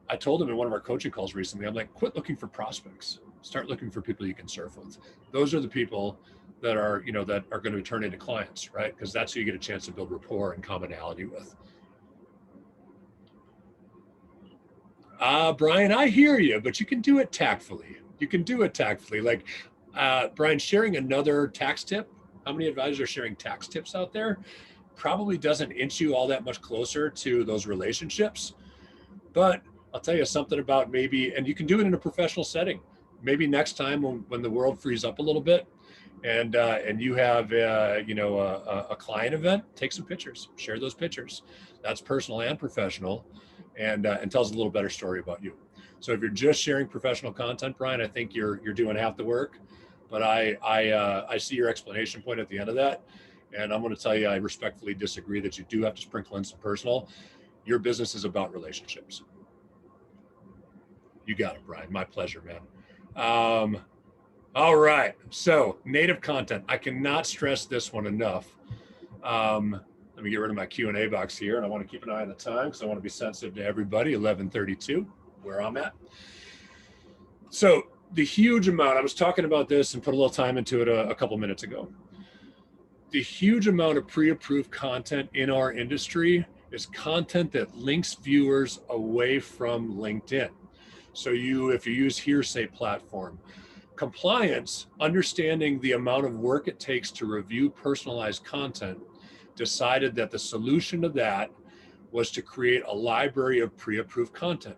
I told him in one of our coaching calls recently, I'm like, quit looking for prospects. Start looking for people you can surf with. Those are the people that are, that are going to turn into clients, right? Because that's who you get a chance to build rapport and commonality with. Brian, I hear you, but you can do it tactfully. You can do it tactfully. Like, Brian, sharing another tax tip, how many advisors are sharing tax tips out there? Probably doesn't inch you all that much closer to those relationships. But I'll tell you something about maybe, and you can do it in a professional setting. Maybe next time when the world frees up a little bit and you have, a client event, take some pictures, share those pictures. That's personal and professional, and tells a little better story about you. So if you're just sharing professional content, Brian, I think you're doing half the work. But I see your explanation point at the end of that, and I'm going to tell you I respectfully disagree that you do have to sprinkle in some personal. Your business is about relationships. You got it, Brian. My pleasure, man. All right. So native content. I cannot stress this one enough. Let me get rid of my Q&A box here, and I want to keep an eye on the time because I want to be sensitive to everybody. 11:32, where I'm at. So the huge amount, I was talking about this and put a little time into it a couple minutes ago. The huge amount of pre-approved content in our industry is content that links viewers away from LinkedIn. So if you use hearsay platform, compliance, understanding the amount of work it takes to review personalized content, decided that the solution to that was to create a library of pre-approved content.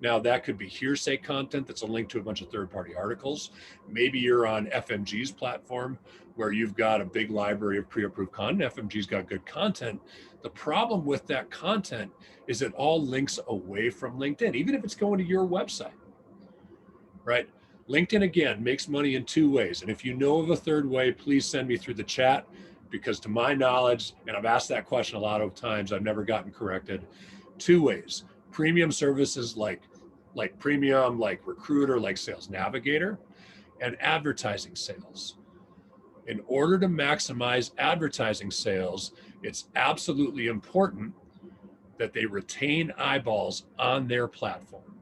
Now that could be hearsay content that's a link to a bunch of third-party articles. Maybe you're on FMG's platform where you've got a big library of pre-approved content. FMG's got good content. The problem with that content is it all links away from LinkedIn, even if it's going to your website, right? LinkedIn, again, makes money in two ways. And if you know of a third way, please send me through the chat, because to my knowledge, and I've asked that question a lot of times, I've never gotten corrected. Two ways: premium services like Premium, like Recruiter, like Sales Navigator, and advertising sales. In order to maximize advertising sales, it's absolutely important that they retain eyeballs on their platform.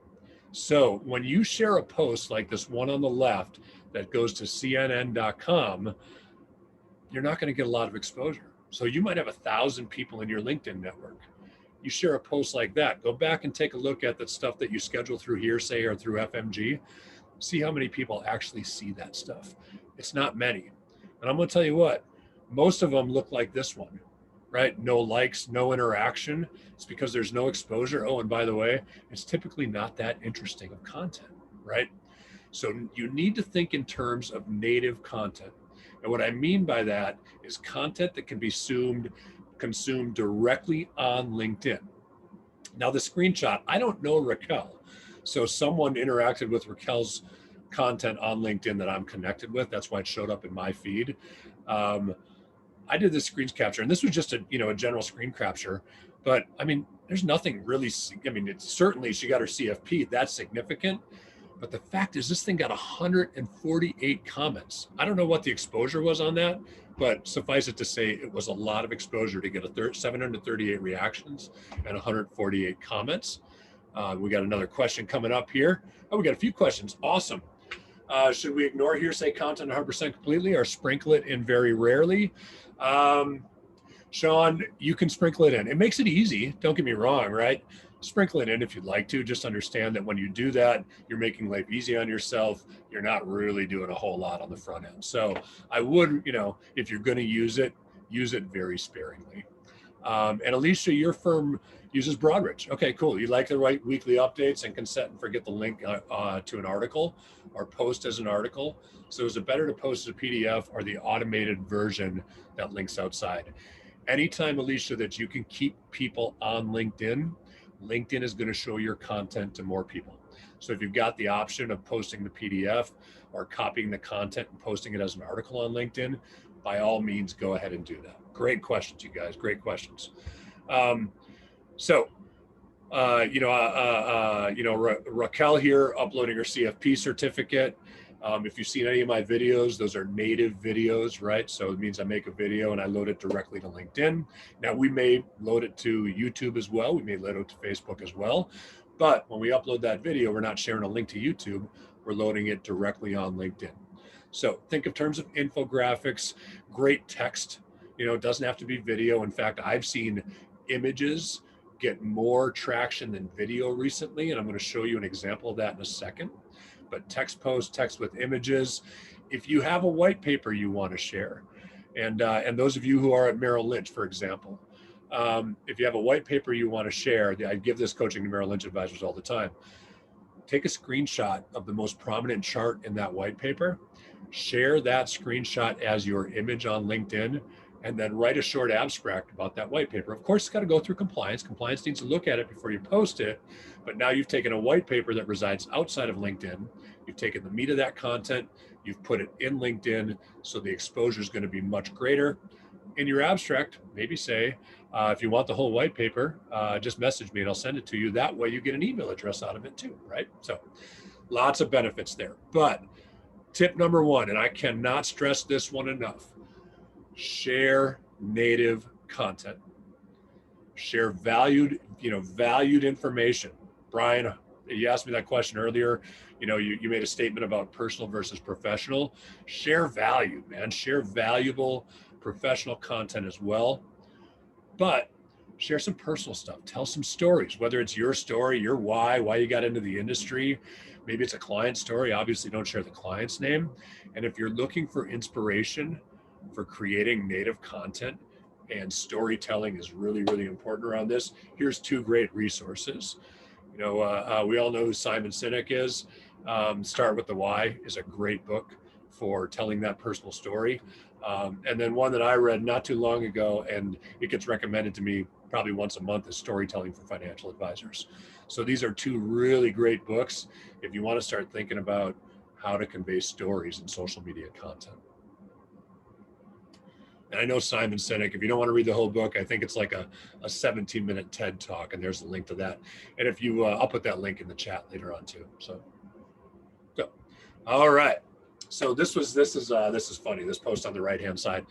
So when you share a post like this one on the left that goes to CNN.com, you're not going to get a lot of exposure. So you might have 1,000 people in your LinkedIn network. You share a post like that, go back and take a look at the stuff that you schedule through hearsay or through FMG. See how many people actually see that stuff. It's not many. And I'm going to tell you what, most of them look like this one, right? No likes, no interaction. It's because there's no exposure. Oh, and by the way, it's typically not that interesting of content, right? So you need to think in terms of native content. And what I mean by that is content that can be consumed directly on LinkedIn. Now the screenshot, I don't know Raquel. So someone interacted with Raquel's content on LinkedIn that I'm connected with. That's why it showed up in my feed. I did this screen capture, and this was just a general screen capture, but I mean, there's nothing really, it's certainly she got her CFP, that's significant. But the fact is, this thing got 148 comments. I don't know what the exposure was on that, but suffice it to say, it was a lot of exposure to get 738 reactions and 148 comments. We got another question coming up here. Oh, we got a few questions. Awesome. Should we ignore hearsay content 100% completely or sprinkle it in very rarely? Sean, you can sprinkle it in. It makes it easy. Don't get me wrong, right? Sprinkle it in if you'd like to. Just understand that when you do that, you're making life easy on yourself. You're not really doing a whole lot on the front end. So I would, if you're going to use it very sparingly. And Alicia, your firm uses Broadridge. Okay, cool. You like to write weekly updates and can set and forget the link to an article or post as an article. So is it better to post as a PDF or the automated version that links outside? Anytime, Alicia, that you can keep people on LinkedIn, LinkedIn is going to show your content to more people. So if you've got the option of posting the PDF or copying the content and posting it as an article on LinkedIn, by all means, go ahead and do that. Great questions, you guys. Great questions. Raquel here uploading her CFP certificate. If you've seen any of my videos, those are native videos, right? So it means I make a video and I load it directly to LinkedIn. Now we may load it to YouTube as well. We may load it to Facebook as well. But when we upload that video, we're not sharing a link to YouTube. We're loading it directly on LinkedIn. So think of terms of infographics, great text. It doesn't have to be video. In fact, I've seen images get more traction than video recently, and I'm going to show you an example of that in a second. But text posts, text with images. If you have a white paper you want to share, and those of you who are at Merrill Lynch, for example, if you have a white paper you want to share, I give this coaching to Merrill Lynch advisors all the time. Take a screenshot of the most prominent chart in that white paper, share that screenshot as your image on LinkedIn, and then write a short abstract about that white paper. Of course, it's got to go through compliance. Compliance needs to look at it before you post it. But now you've taken a white paper that resides outside of LinkedIn. You've taken the meat of that content. You've put it in LinkedIn. So the exposure is going to be much greater. In your abstract, maybe say, if you want the whole white paper, just message me and I'll send it to you. That way you get an email address out of it too, right? So lots of benefits there. But tip number one, and I cannot stress this one enough, share native content. Share valued information. Brian, you asked me that question earlier. You made a statement about personal versus professional. Share value, man. Share valuable professional content as well. But share some personal stuff. Tell some stories, whether it's your story, your why you got into the industry. Maybe it's a client story. Obviously, don't share the client's name. And if you're looking for inspiration for creating native content, and storytelling is really, really important around this, here's two great resources. We all know who Simon Sinek is. Start with the Why is a great book for telling that personal story. And then one that I read not too long ago, and it gets recommended to me probably once a month, is Storytelling for Financial Advisors. So these are two really great books if you want to start thinking about how to convey stories in social media content. And I know Simon Sinek, if you don't want to read the whole book, I think it's like a 17-minute TED talk, and there's a link to that. And if you, I'll put that link in the chat later on too. So, go. All right. So this is funny. This post on the right-hand side.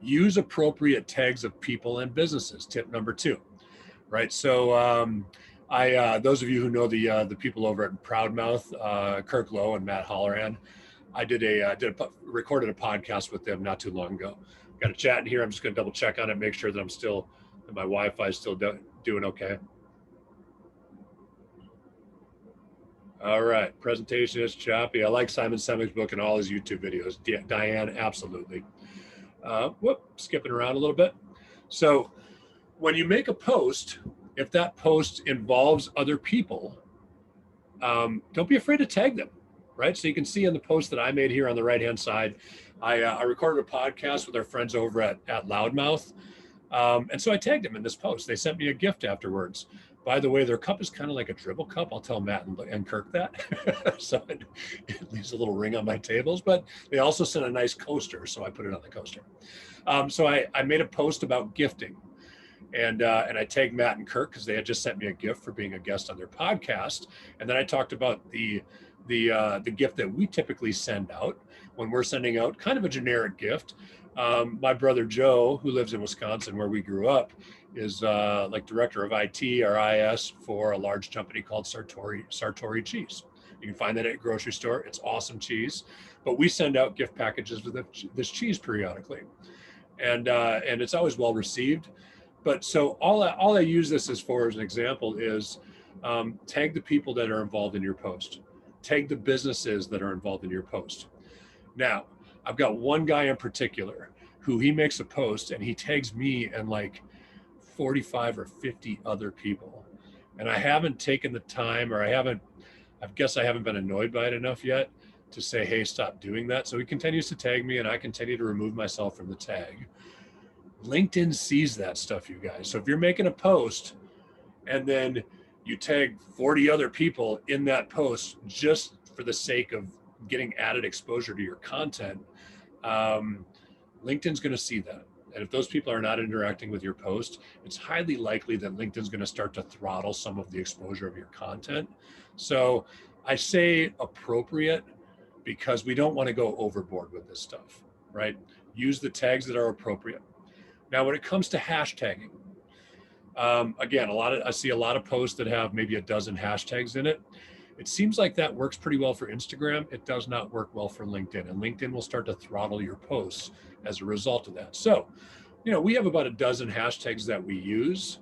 Use appropriate tags of people and businesses. Tip number 2. Right. So those of you who know the people over at Proudmouth, Kirk Lowe and Matt Holleran, I recorded a podcast with them not too long ago. Got a chat in here. I'm just going to double check on it, make sure that my Wi-Fi is still doing okay. All right, presentation is choppy. I like Simon Sinek's book and all his YouTube videos. Diane, absolutely. Skipping around a little bit. So when you make a post, if that post involves other people, don't be afraid to tag them. Right. So you can see in the post that I made here on the right-hand side, I recorded a podcast with our friends over at Loudmouth. And so I tagged them in this post. They sent me a gift afterwards. By the way, their cup is kind of like a dribble cup. I'll tell Matt and Kirk that. So it leaves a little ring on my tables, but they also sent a nice coaster. So I put it on the coaster. So I made a post about gifting. And I tagged Matt and Kirk because they had just sent me a gift for being a guest on their podcast. And then I talked about the gift that we typically send out when we're sending out kind of a generic gift. My brother Joe, who lives in Wisconsin where we grew up, is like director of IT or IS for a large company called Sartori Cheese. You can find that at a grocery store. It's awesome cheese, but we send out gift packages with this cheese periodically, and it's always well received. But so all I use this as an example is tag the people that are involved in your post. Tag the businesses that are involved in your post. Now, I've got one guy in particular who he makes a post and he tags me and like 45 or 50 other people. And I haven't taken the time, or I guess I haven't been annoyed by it enough yet to say, hey, stop doing that. So he continues to tag me and I continue to remove myself from the tag. LinkedIn sees that stuff, you guys. So if you're making a post and then you tag 40 other people in that post just for the sake of getting added exposure to your content, LinkedIn's going to see that. And if those people are not interacting with your post, it's highly likely that LinkedIn's going to start to throttle some of the exposure of your content. So I say appropriate because we don't want to go overboard with this stuff, right? Use the tags that are appropriate. Now, when it comes to hashtagging, again, I see a lot of posts that have maybe a dozen hashtags in it. It seems like that works pretty well for Instagram. It does not work well for LinkedIn, and LinkedIn will start to throttle your posts as a result of that. So, we have about a dozen hashtags that we use,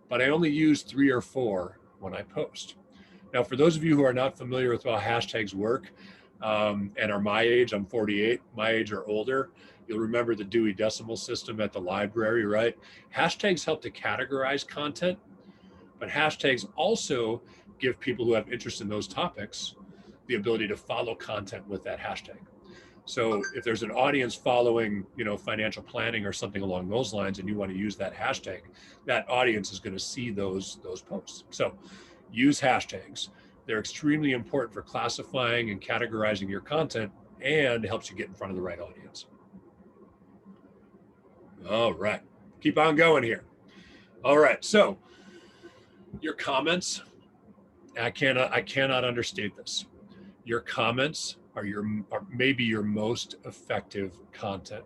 but I only use 3 or 4 when I post. Now, for those of you who are not familiar with how hashtags work and are my age, I'm 48, my age or older, you'll remember the Dewey Decimal System at the library, right? Hashtags help to categorize content, but hashtags also give people who have interest in those topics the ability to follow content with that hashtag. So if there's an audience following, financial planning or something along those lines, and you want to use that hashtag, that audience is going to see those posts. So use hashtags. They're extremely important for classifying and categorizing your content, and helps you get in front of the right audience. All right, keep on going here. All right, so your comments, I cannot understate this. Your comments are maybe your most effective content.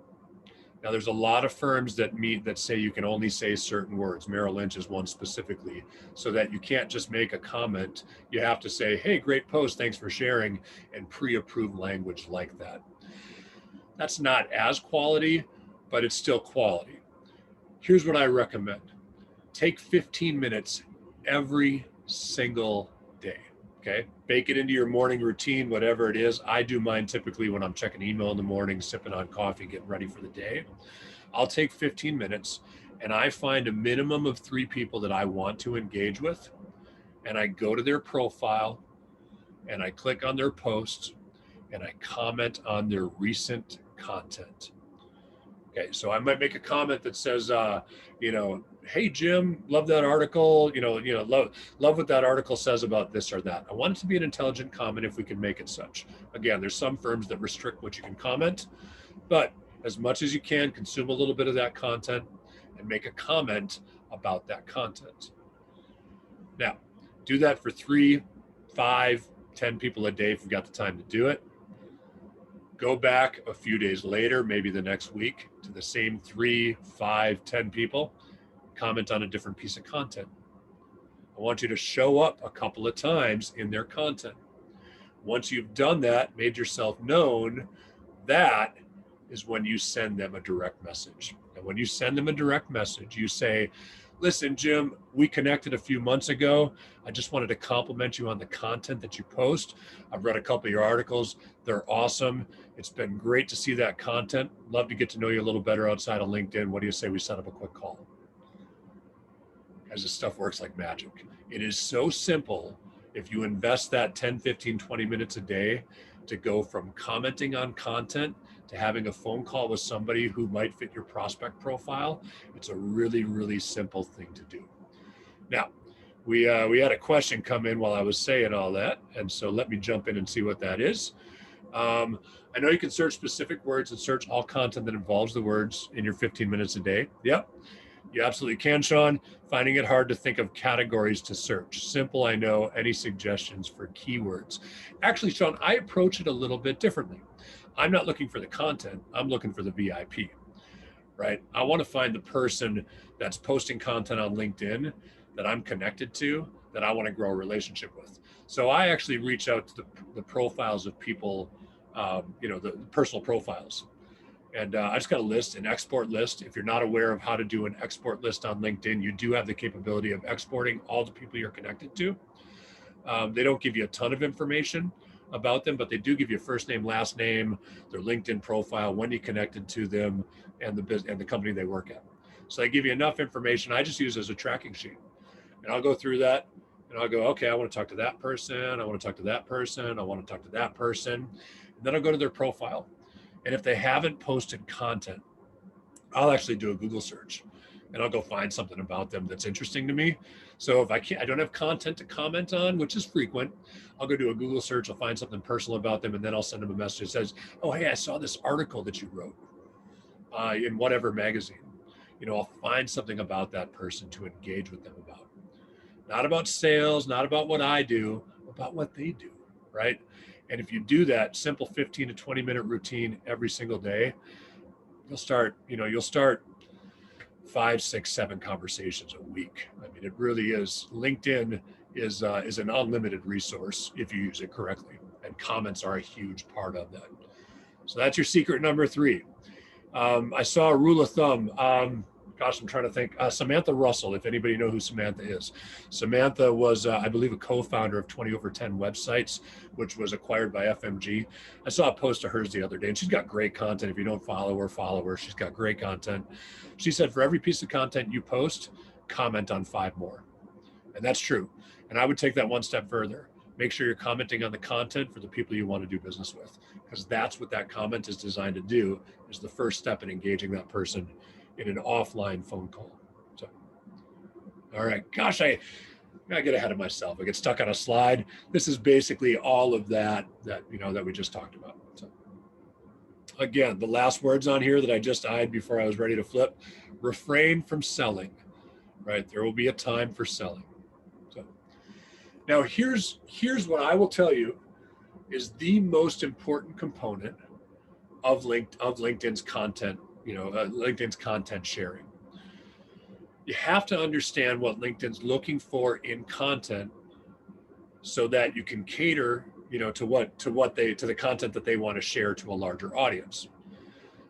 Now, there's a lot of firms that say you can only say certain words. Merrill Lynch is one specifically, so that you can't just make a comment. You have to say, "Hey, great post, thanks for sharing," and pre-approved language like that. That's not as quality, but it's still quality. Here's what I recommend. Take 15 minutes every single day. Okay, bake it into your morning routine, whatever it is. I do mine typically when I'm checking email in the morning, sipping on coffee, getting ready for the day. I'll take 15 minutes and I find a minimum of 3 people that I want to engage with, and I go to their profile and I click on their posts and I comment on their recent content. Okay, so I might make a comment that says, "Hey Jim, love that article. Love what that article says about this or that." I want it to be an intelligent comment if we can make it such. Again, there's some firms that restrict what you can comment, but as much as you can, consume a little bit of that content and make a comment about that content. Now, do that for 3, 5, 10 people a day if you've got the time to do it. Go back a few days later, maybe the next week, to the same 3, 5, 10 people, comment on a different piece of content. I want you to show up a couple of times in their content. Once you've done that, made yourself known, that is when you send them a direct message. And when you send them a direct message, you say, "Listen, Jim, we connected a few months ago. I just wanted to compliment you on the content that you post. I've read a couple of your articles. They're awesome. It's been great to see that content. Love to get to know you a little better outside of LinkedIn. What do you say we set up a quick call?" As this stuff works like magic. It is so simple if you invest that 10, 15, 20 minutes a day to go from commenting on content to having a phone call with somebody who might fit your prospect profile. It's a really, really simple thing to do. Now, we had a question come in while I was saying all that, and so let me jump in and see what that is. I know you can search specific words and search all content that involves the words in your 15 minutes a day. Yep, you absolutely can, Sean. Finding it hard to think of categories to search. Simple, I know. Any suggestions for keywords? Actually, Sean, I approach it a little bit differently. I'm not looking for the content. I'm looking for the VIP, right? I want to find the person that's posting content on LinkedIn that I'm connected to, that I want to grow a relationship with. So I actually reach out to the profiles of people, the personal profiles. And I just got a list, an export list. If you're not aware of how to do an export list on LinkedIn, you do have the capability of exporting all the people you're connected to. They don't give you a ton of information about them, but they do give you first name, last name, their LinkedIn profile, when you connected to them, and the business and the company they work at. So they give you enough information. I just use it as a tracking sheet, and I'll go through that, and I'll go, okay, I want to talk to that person, I want to talk to that person, I want to talk to that person, and then I'll go to their profile. And if they haven't posted content, I'll actually do a Google search. and I'll go find something about them that's interesting to me. So if I don't have content to comment on, which is frequent, I'll go do a Google search, I'll find something personal about them, and then I'll send them a message that says, oh, hey, I saw this article that you wrote in whatever magazine. I'll find something about that person to engage with them about. Not about sales, not about what I do, about what they do, right? And if you do that simple 15 to 20 minute routine every single day, you'll start 5, 6, 7 conversations a week. I mean, it really is. LinkedIn is an unlimited resource if you use it correctly, and comments are a huge part of that. So that's your secret number 3. I saw a rule of thumb. I'm trying to think. Samantha Russell, if anybody know who Samantha is. Samantha was, I believe, a co-founder of 20 over 10 websites, which was acquired by FMG. I saw a post of hers the other day, and she's got great content. If you don't follow her. She's got great content. She said, for every piece of content you post, comment on 5 more. And that's true. And I would take that one step further. Make sure you're commenting on the content for the people you want to do business with, because that's what that comment is designed to do, is the first step in engaging that person in an offline phone call. So, all right, gosh, I get ahead of myself. I get stuck on a slide. This is basically all of that we just talked about. So again, the last words on here that I just eyed before I was ready to flip: refrain from selling, right? There will be a time for selling. So now here's what I will tell you is the most important component of LinkedIn's content, LinkedIn's content sharing. You have to understand what LinkedIn's looking for in content so that you can cater, to the content that they want to share to a larger audience.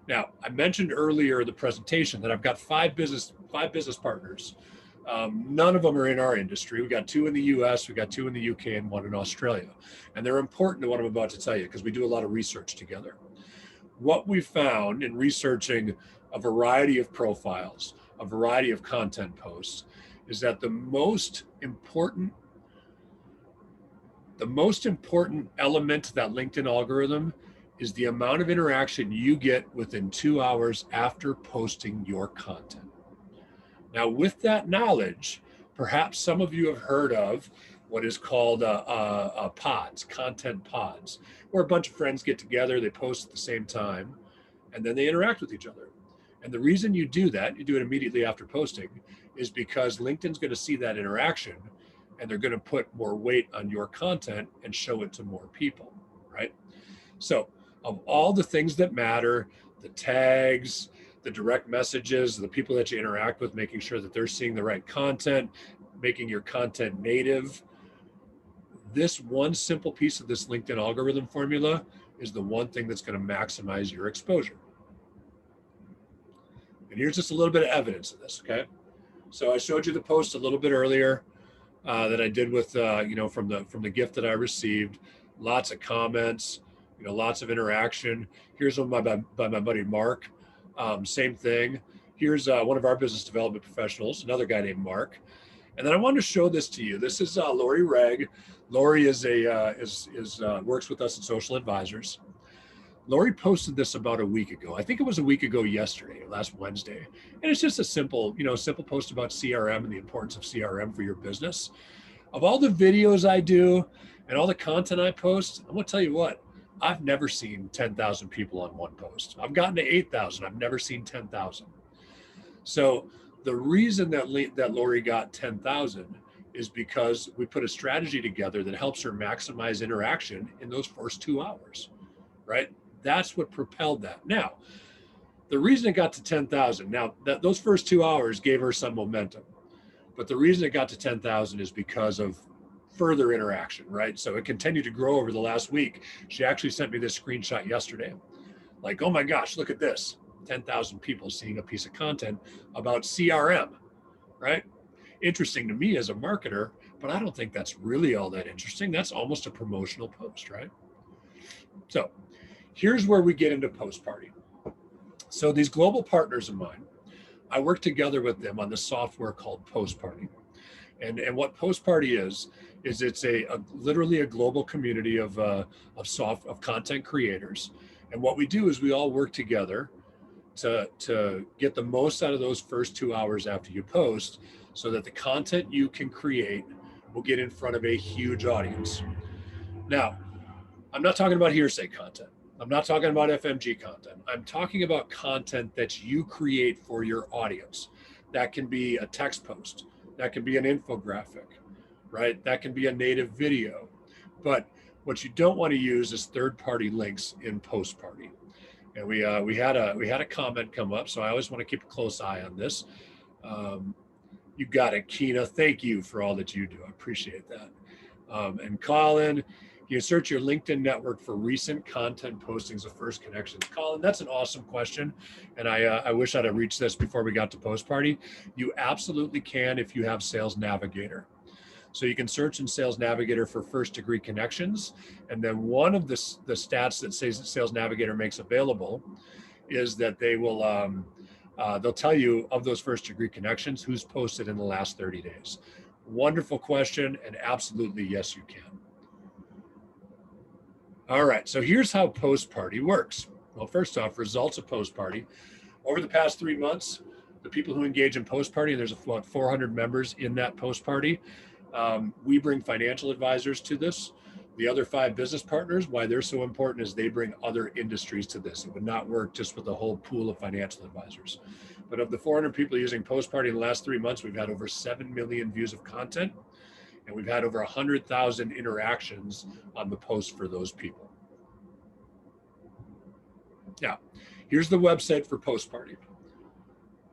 Now, I mentioned earlier in the presentation that I've got 5 business partners. None of them are in our industry. We got 2 in the US, we got 2 in the UK, and 1 in Australia. And they're important to what I'm about to tell you because we do a lot of research together. What we found in researching a variety of profiles, a variety of content posts, is that the most important element to that LinkedIn algorithm is the amount of interaction you get within 2 hours after posting your content. Now, with that knowledge, perhaps some of you have heard of what is called pods, content pods, where a bunch of friends get together, they post at the same time, and then they interact with each other. And the reason you do that, you do it immediately after posting, is because LinkedIn's going to see that interaction, and they're going to put more weight on your content and show it to more people, right? So of all the things that matter, the tags, the direct messages, the people that you interact with, making sure that they're seeing the right content, making your content native, this one simple piece of this LinkedIn algorithm formula is the one thing that's going to maximize your exposure. And here's just a little bit of evidence of this, okay? So I showed you the post a little bit earlier that I did with, from the gift that I received. Lots of comments, lots of interaction. Here's one by my buddy Mark. Same thing. Here's one of our business development professionals, another guy named Mark. And then I wanted to show this to you. This is Lori Regg. Lori is works with us at Social Advisors. Lori posted this about a week ago. I think it was a week ago yesterday, last Wednesday. And it's just a simple post about CRM and the importance of CRM for your business. Of all the videos I do and all the content I post, I'm gonna tell you what, I've never seen 10,000 people on one post. I've gotten to 8,000. I've never seen 10,000. So the reason that Lori got 10,000 is because we put a strategy together that helps her maximize interaction in those first 2 hours, right? That's what propelled that. Now, the reason it got to 10,000, now those first 2 hours gave her some momentum, but the reason it got to 10,000 is because of further interaction, right? So it continued to grow over the last week. She actually sent me this screenshot yesterday. Like, oh my gosh, look at this. 10,000 people seeing a piece of content about CRM, right? Interesting to me as a marketer, but I don't think that's really all that interesting. That's almost a promotional post, right? So here's where we get into post party. So these global partners of mine, I work together with them on the software called Post Party. And what Post Party is it's literally a global community of content creators. And what we do is we all work together to get the most out of those first 2 hours after you post, so that the content you can create will get in front of a huge audience. Now, I'm not talking about hearsay content. I'm not talking about FMG content. I'm talking about content that you create for your audience. That can be a text post. That can be an infographic, right? That can be a native video. But what you don't want to use is third-party links in Postparty. And we had a comment come up, so I always want to keep a close eye on this. You got it, Keena. Thank you for all that you do. I appreciate that. And Colin, you search your LinkedIn network for recent content postings of first connections. Colin, that's an awesome question. And I wish I'd have reached this before we got to Postparty. You absolutely can if you have Sales Navigator. So you can search in Sales Navigator for first degree connections. And then one of the stats that Sales Navigator makes available is that they will, they'll tell you of those first degree connections, who's posted in the last 30 days. Wonderful question, and absolutely, yes, you can. All right, so here's how Postparty works. Well, first off, results of Postparty. Over the past 3 months, the people who engage in Postparty, there's about 400 members in that Postparty. We bring financial advisors to this. The other 5 business partners, why they're so important is they bring other industries to this. It would not work just with a whole pool of financial advisors. But of the 400 people using Postparty in the last 3 months, we've had over 7 million views of content, and we've had over 100,000 interactions on the post for those people. Now, here's the website for Postparty.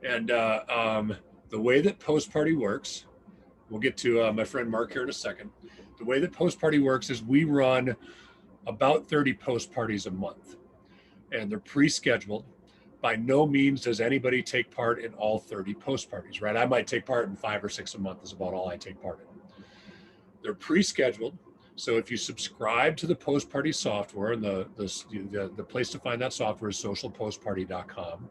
And the way that Postparty works, we'll get to my friend Mark here in a second. The way that Postparty works is we run about 30 post parties a month, and they're pre-scheduled. By no means does anybody take part in all 30 post parties, right? I might take part in 5 or 6 a month is about all I take part in. They're pre-scheduled. So if you subscribe to the Postparty software, and the place to find that software is socialpostparty.com.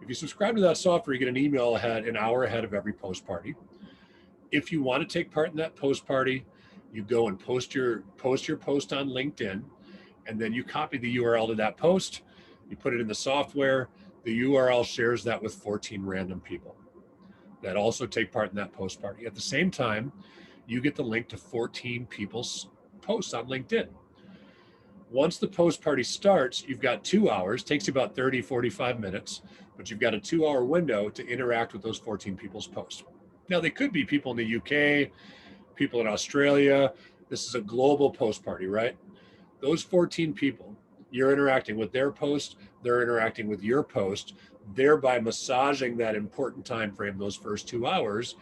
If you subscribe to that software, you get an email an hour ahead of every post party. If you want to take part in that post party, you go and post your post on LinkedIn, and then you copy the URL to that post, you put it in the software, the URL shares that with 14 random people that also take part in that post party. At the same time, you get the link to 14 people's posts on LinkedIn. Once the post party starts, you've got 2 hours, takes you about 30, 45 minutes, but you've got a 2-hour window to interact with those 14 people's posts. Now, they could be people in the UK, people in Australia. This is a global post party, right? Those 14 people, you're interacting with their post, they're interacting with your post, thereby massaging that important time frame, those first 2 hours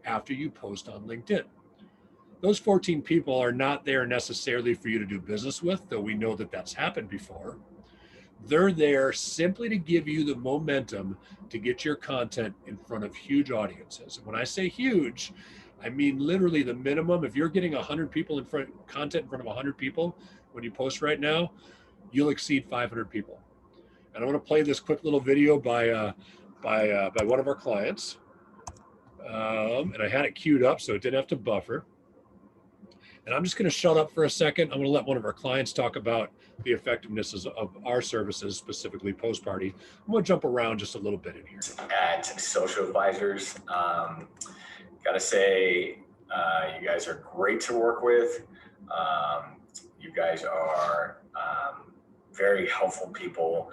after you post on LinkedIn. Those 14 people are not there necessarily for you to do business with, though we know that that's happened before. They're there simply to give you the momentum to get your content in front of huge audiences. And when I say huge, I mean literally the minimum. If you're getting 100 people content in front of 100 people when you post right now, you'll exceed 500 people. And I want to play this quick little video by one of our clients. And I had it queued up so it didn't have to buffer. And I'm just going to shut up for a second. I'm going to let one of our clients talk about the effectiveness of our services, specifically Postparty. I'm going to jump around just a little bit in here. At Social Advisors, gotta say, you guys are great to work with. You guys are very helpful people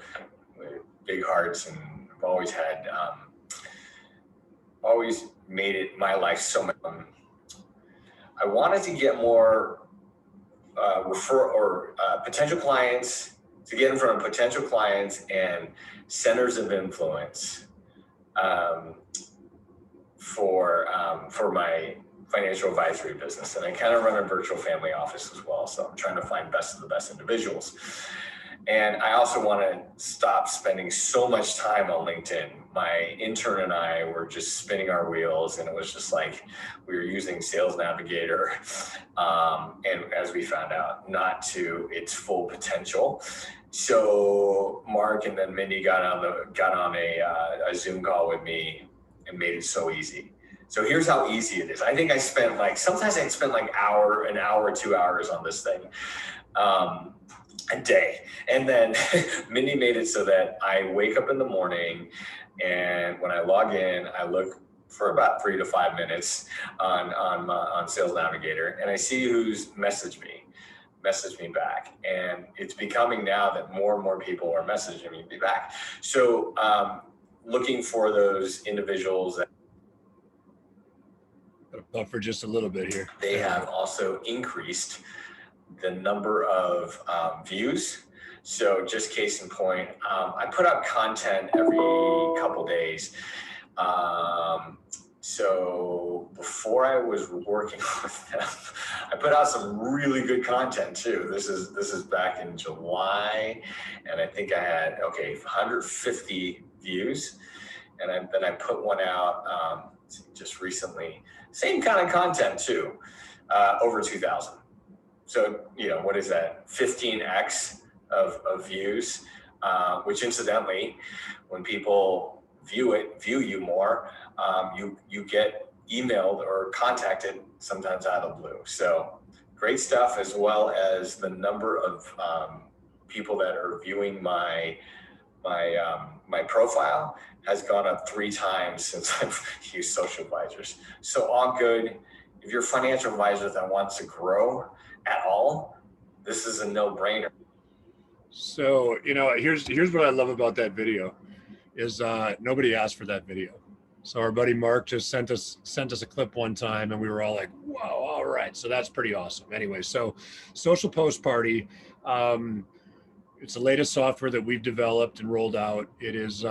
with big hearts, and have always had, always made it my life so much. I wanted to get more potential clients, to get in front of potential clients and centers of influence for my financial advisory business. And I kind of run a virtual family office as well. So I'm trying to find best of the best individuals. And I also want to stop spending so much time on LinkedIn. My intern and I were just spinning our wheels, and it was just like we were using Sales Navigator, and as we found out, not to its full potential. So Mark and then Mindy got on a Zoom call with me and made it so easy. So here's how easy it is. I think sometimes I spend like an hour, 2 hours on this thing. a day. And then Mindy made it so that I wake up in the morning, and when I log in, I look for about 3 to 5 minutes on Sales Navigator, and I see who's messaged me back. And it's becoming now that more and more people are messaging me back. So looking for those individuals that buffer just a little bit here. They have also increased the number of views. So just case in point, I put out content every couple days. So before I was working with them, I put out some really good content too. This is back in July, and I think I had 150 views, and then I put one out just recently. Same kind of content too, over 2,000. So what is that? 15x of views, which incidentally, when people view you more, you get emailed or contacted sometimes out of the blue. So great stuff, as well as the number of people that are viewing my profile has gone up 3 times since I've used Social Advisors. So all good. If you're a financial advisor that wants to grow at all, this is a no-brainer. So, here's what I love about that video is nobody asked for that video. So our buddy Mark just sent us a clip one time, and we were all like, whoa, all right. So that's pretty awesome. Anyway, so Social Post Party, it's the latest software that we've developed and rolled out. It is,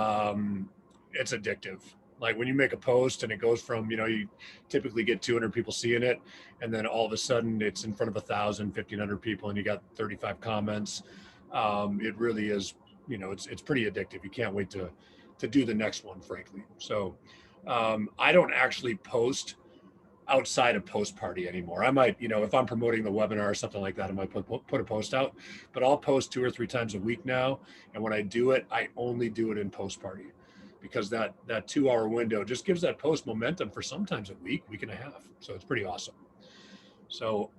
it's addictive. Like when you make a post and it goes from, you typically get 200 people seeing it, and then all of a sudden it's in front of 1,000, 1,500 people, and you got 35 comments. It really is, it's pretty addictive. You can't wait to do the next one, frankly. So I don't actually post outside of Post Party anymore. I might, if I'm promoting the webinar or something like that, I might put a post out, but I'll post 2 or 3 times a week now. And when I do it, I only do it in Post Party, because that 2-hour window just gives that post momentum for sometimes a week and a half. So it's pretty awesome. So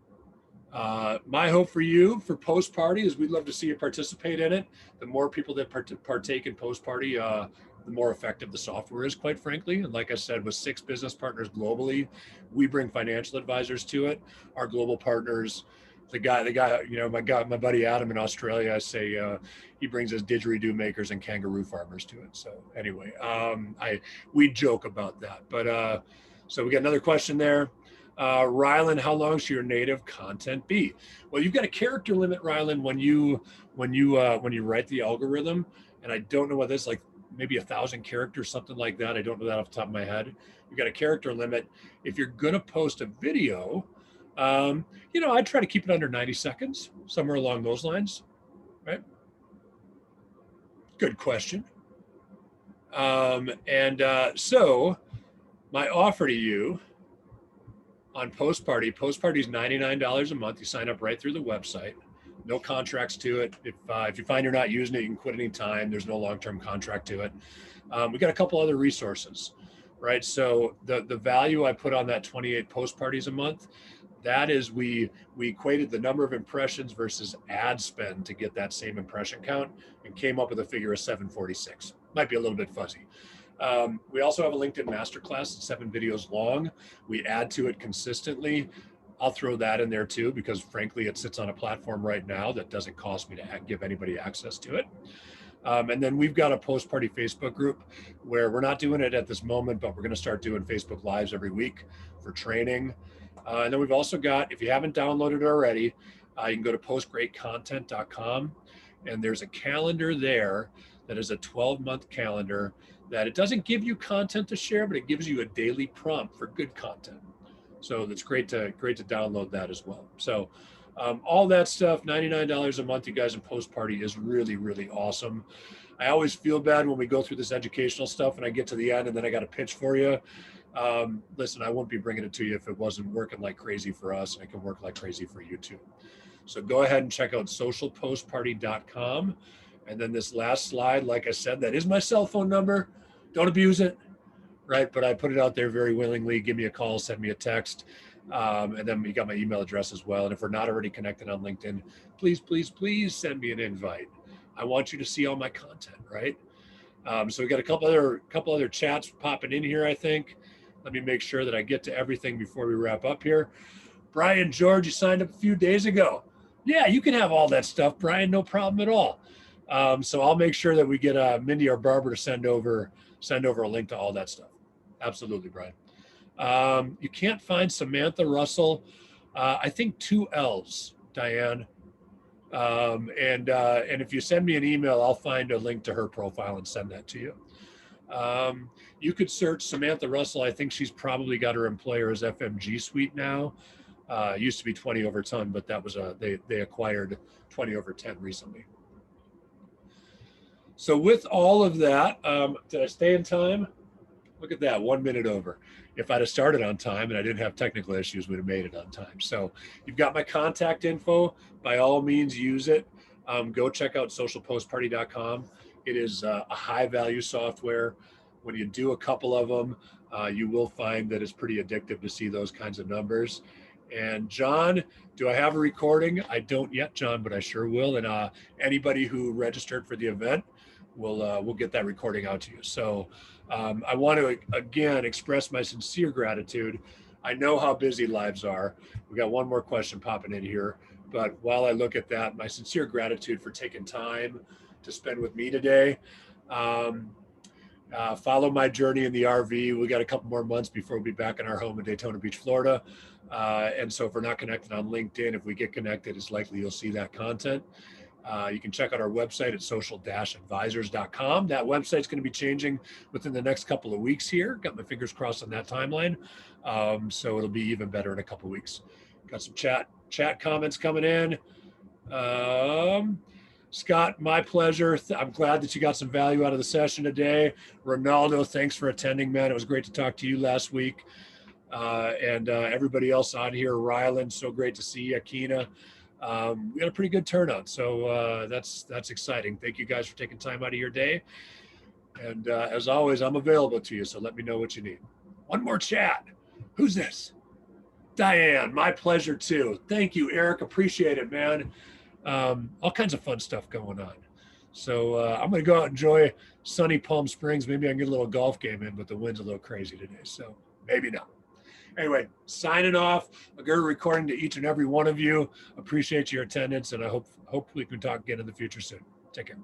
my hope for you for Post Party is we'd love to see you participate in it. The more people that partake in Post Party, the more effective the software is, quite frankly. And like I said, with 6 business partners globally, we bring financial advisors to it. Our global partners, the guy, my buddy Adam in Australia, I say he brings his didgeridoo makers and kangaroo farmers to it. So anyway, we joke about that. But so we got another question there. Rylan, how long should your native content be? Well, you've got a character limit, Rylan, when you write the algorithm, and I don't know what this is, like maybe 1,000 characters, something like that. I don't know that off the top of my head. You've got a character limit. If you're going to post a video, I try to keep it under 90 seconds, somewhere along those lines, right? Good question. So my offer to you on Post Party is $99 a month. You sign up right through the website. No contracts to it. If you find you're not using it, you can quit anytime. There's no long-term contract to it. We got a couple other resources, right? So the value I put on that 28 Post Parties a month, that is we equated the number of impressions versus ad spend to get that same impression count, and came up with a figure of 746. Might be a little bit fuzzy. We also have a LinkedIn masterclass, 7 videos long. We add to it consistently. I'll throw that in there too, because frankly, it sits on a platform right now that doesn't cost me to give anybody access to it. And then we've got a Post Party Facebook group where we're not doing it at this moment, but we're going to start doing Facebook Lives every week for training. And then we've also got, if you haven't downloaded it already, you can go to postgreatcontent.com, and there's a calendar there that is a 12-month calendar that it doesn't give you content to share, but it gives you a daily prompt for good content. So that's great to download that as well. So all that stuff, $99 a month, you guys, in Post Party is really, really awesome. I always feel bad when we go through this educational stuff and I get to the end and then I got a pitch for you. Listen, I wouldn't be bringing it to you if it wasn't working like crazy for us, and it can work like crazy for you too. So go ahead and check out socialpostparty.com. And then this last slide, like I said, that is my cell phone number. Don't abuse it, right? But I put it out there very willingly. Give me a call, send me a text. And then you got my email address as well. And if we're not already connected on LinkedIn, please send me an invite. I want you to see all my content, right? So we got a couple other chats popping in here, I think. Let me make sure that I get to everything before we wrap up here. Brian George, you signed up a few days ago. Yeah, you can have all that stuff, Brian, no problem at all. So I'll make sure that we get Mindy, our barber, to send over a link to all that stuff. Absolutely, Brian. You can't find Samantha Russell. I think 2 L's, Diane. And if you send me an email, I'll find a link to her profile and send that to you. You could search Samantha Russell. I think she's probably got her employer as FMG Suite now. It used to be 20 over ton, but that was they acquired 20 over 10 recently. So with all of that, did I stay in time? Look at that, 1 minute over. If I'd have started on time and I didn't have technical issues, we'd have made it on time. So you've got my contact info. By all means, use it. Go check out socialpostparty.com. It is a high value software. When you do a couple of them, you will find that it's pretty addictive to see those kinds of numbers. And John, do I have a recording? I don't yet, John, but I sure will. And anybody who registered for the event, we'll get that recording out to you. So I want to, again, express my sincere gratitude. I know how busy lives are. We got one more question popping in here. But while I look at that, my sincere gratitude for taking time to spend with me today. Follow my journey in the RV. We got a couple more months before we'll be back in our home in Daytona Beach, Florida. And so if we're not connected on LinkedIn, if we get connected, it's likely you'll see that content. You can check out our website at social-advisors.com. That website's going to be changing within the next couple of weeks here. Got my fingers crossed on that timeline. So it'll be even better in a couple of weeks. Got some chat comments coming in. Scott, my pleasure. I'm glad that you got some value out of the session today. Ronaldo, thanks for attending, man. It was great to talk to you last week. And everybody else on here, Ryland, so great to see you. Akina. We got a pretty good turnout, so that's exciting. Thank you guys for taking time out of your day. And as always, I'm available to you, so let me know what you need. One more chat. Who's this? Diane, my pleasure too. Thank you, Eric. Appreciate it, man. All kinds of fun stuff going on. So I'm going to go out and enjoy sunny Palm Springs. Maybe I can get a little golf game in, but the wind's a little crazy today, so maybe not. Anyway, signing off. A good recording to each and every one of you. Appreciate your attendance, and I hope we can talk again in the future soon. Take care.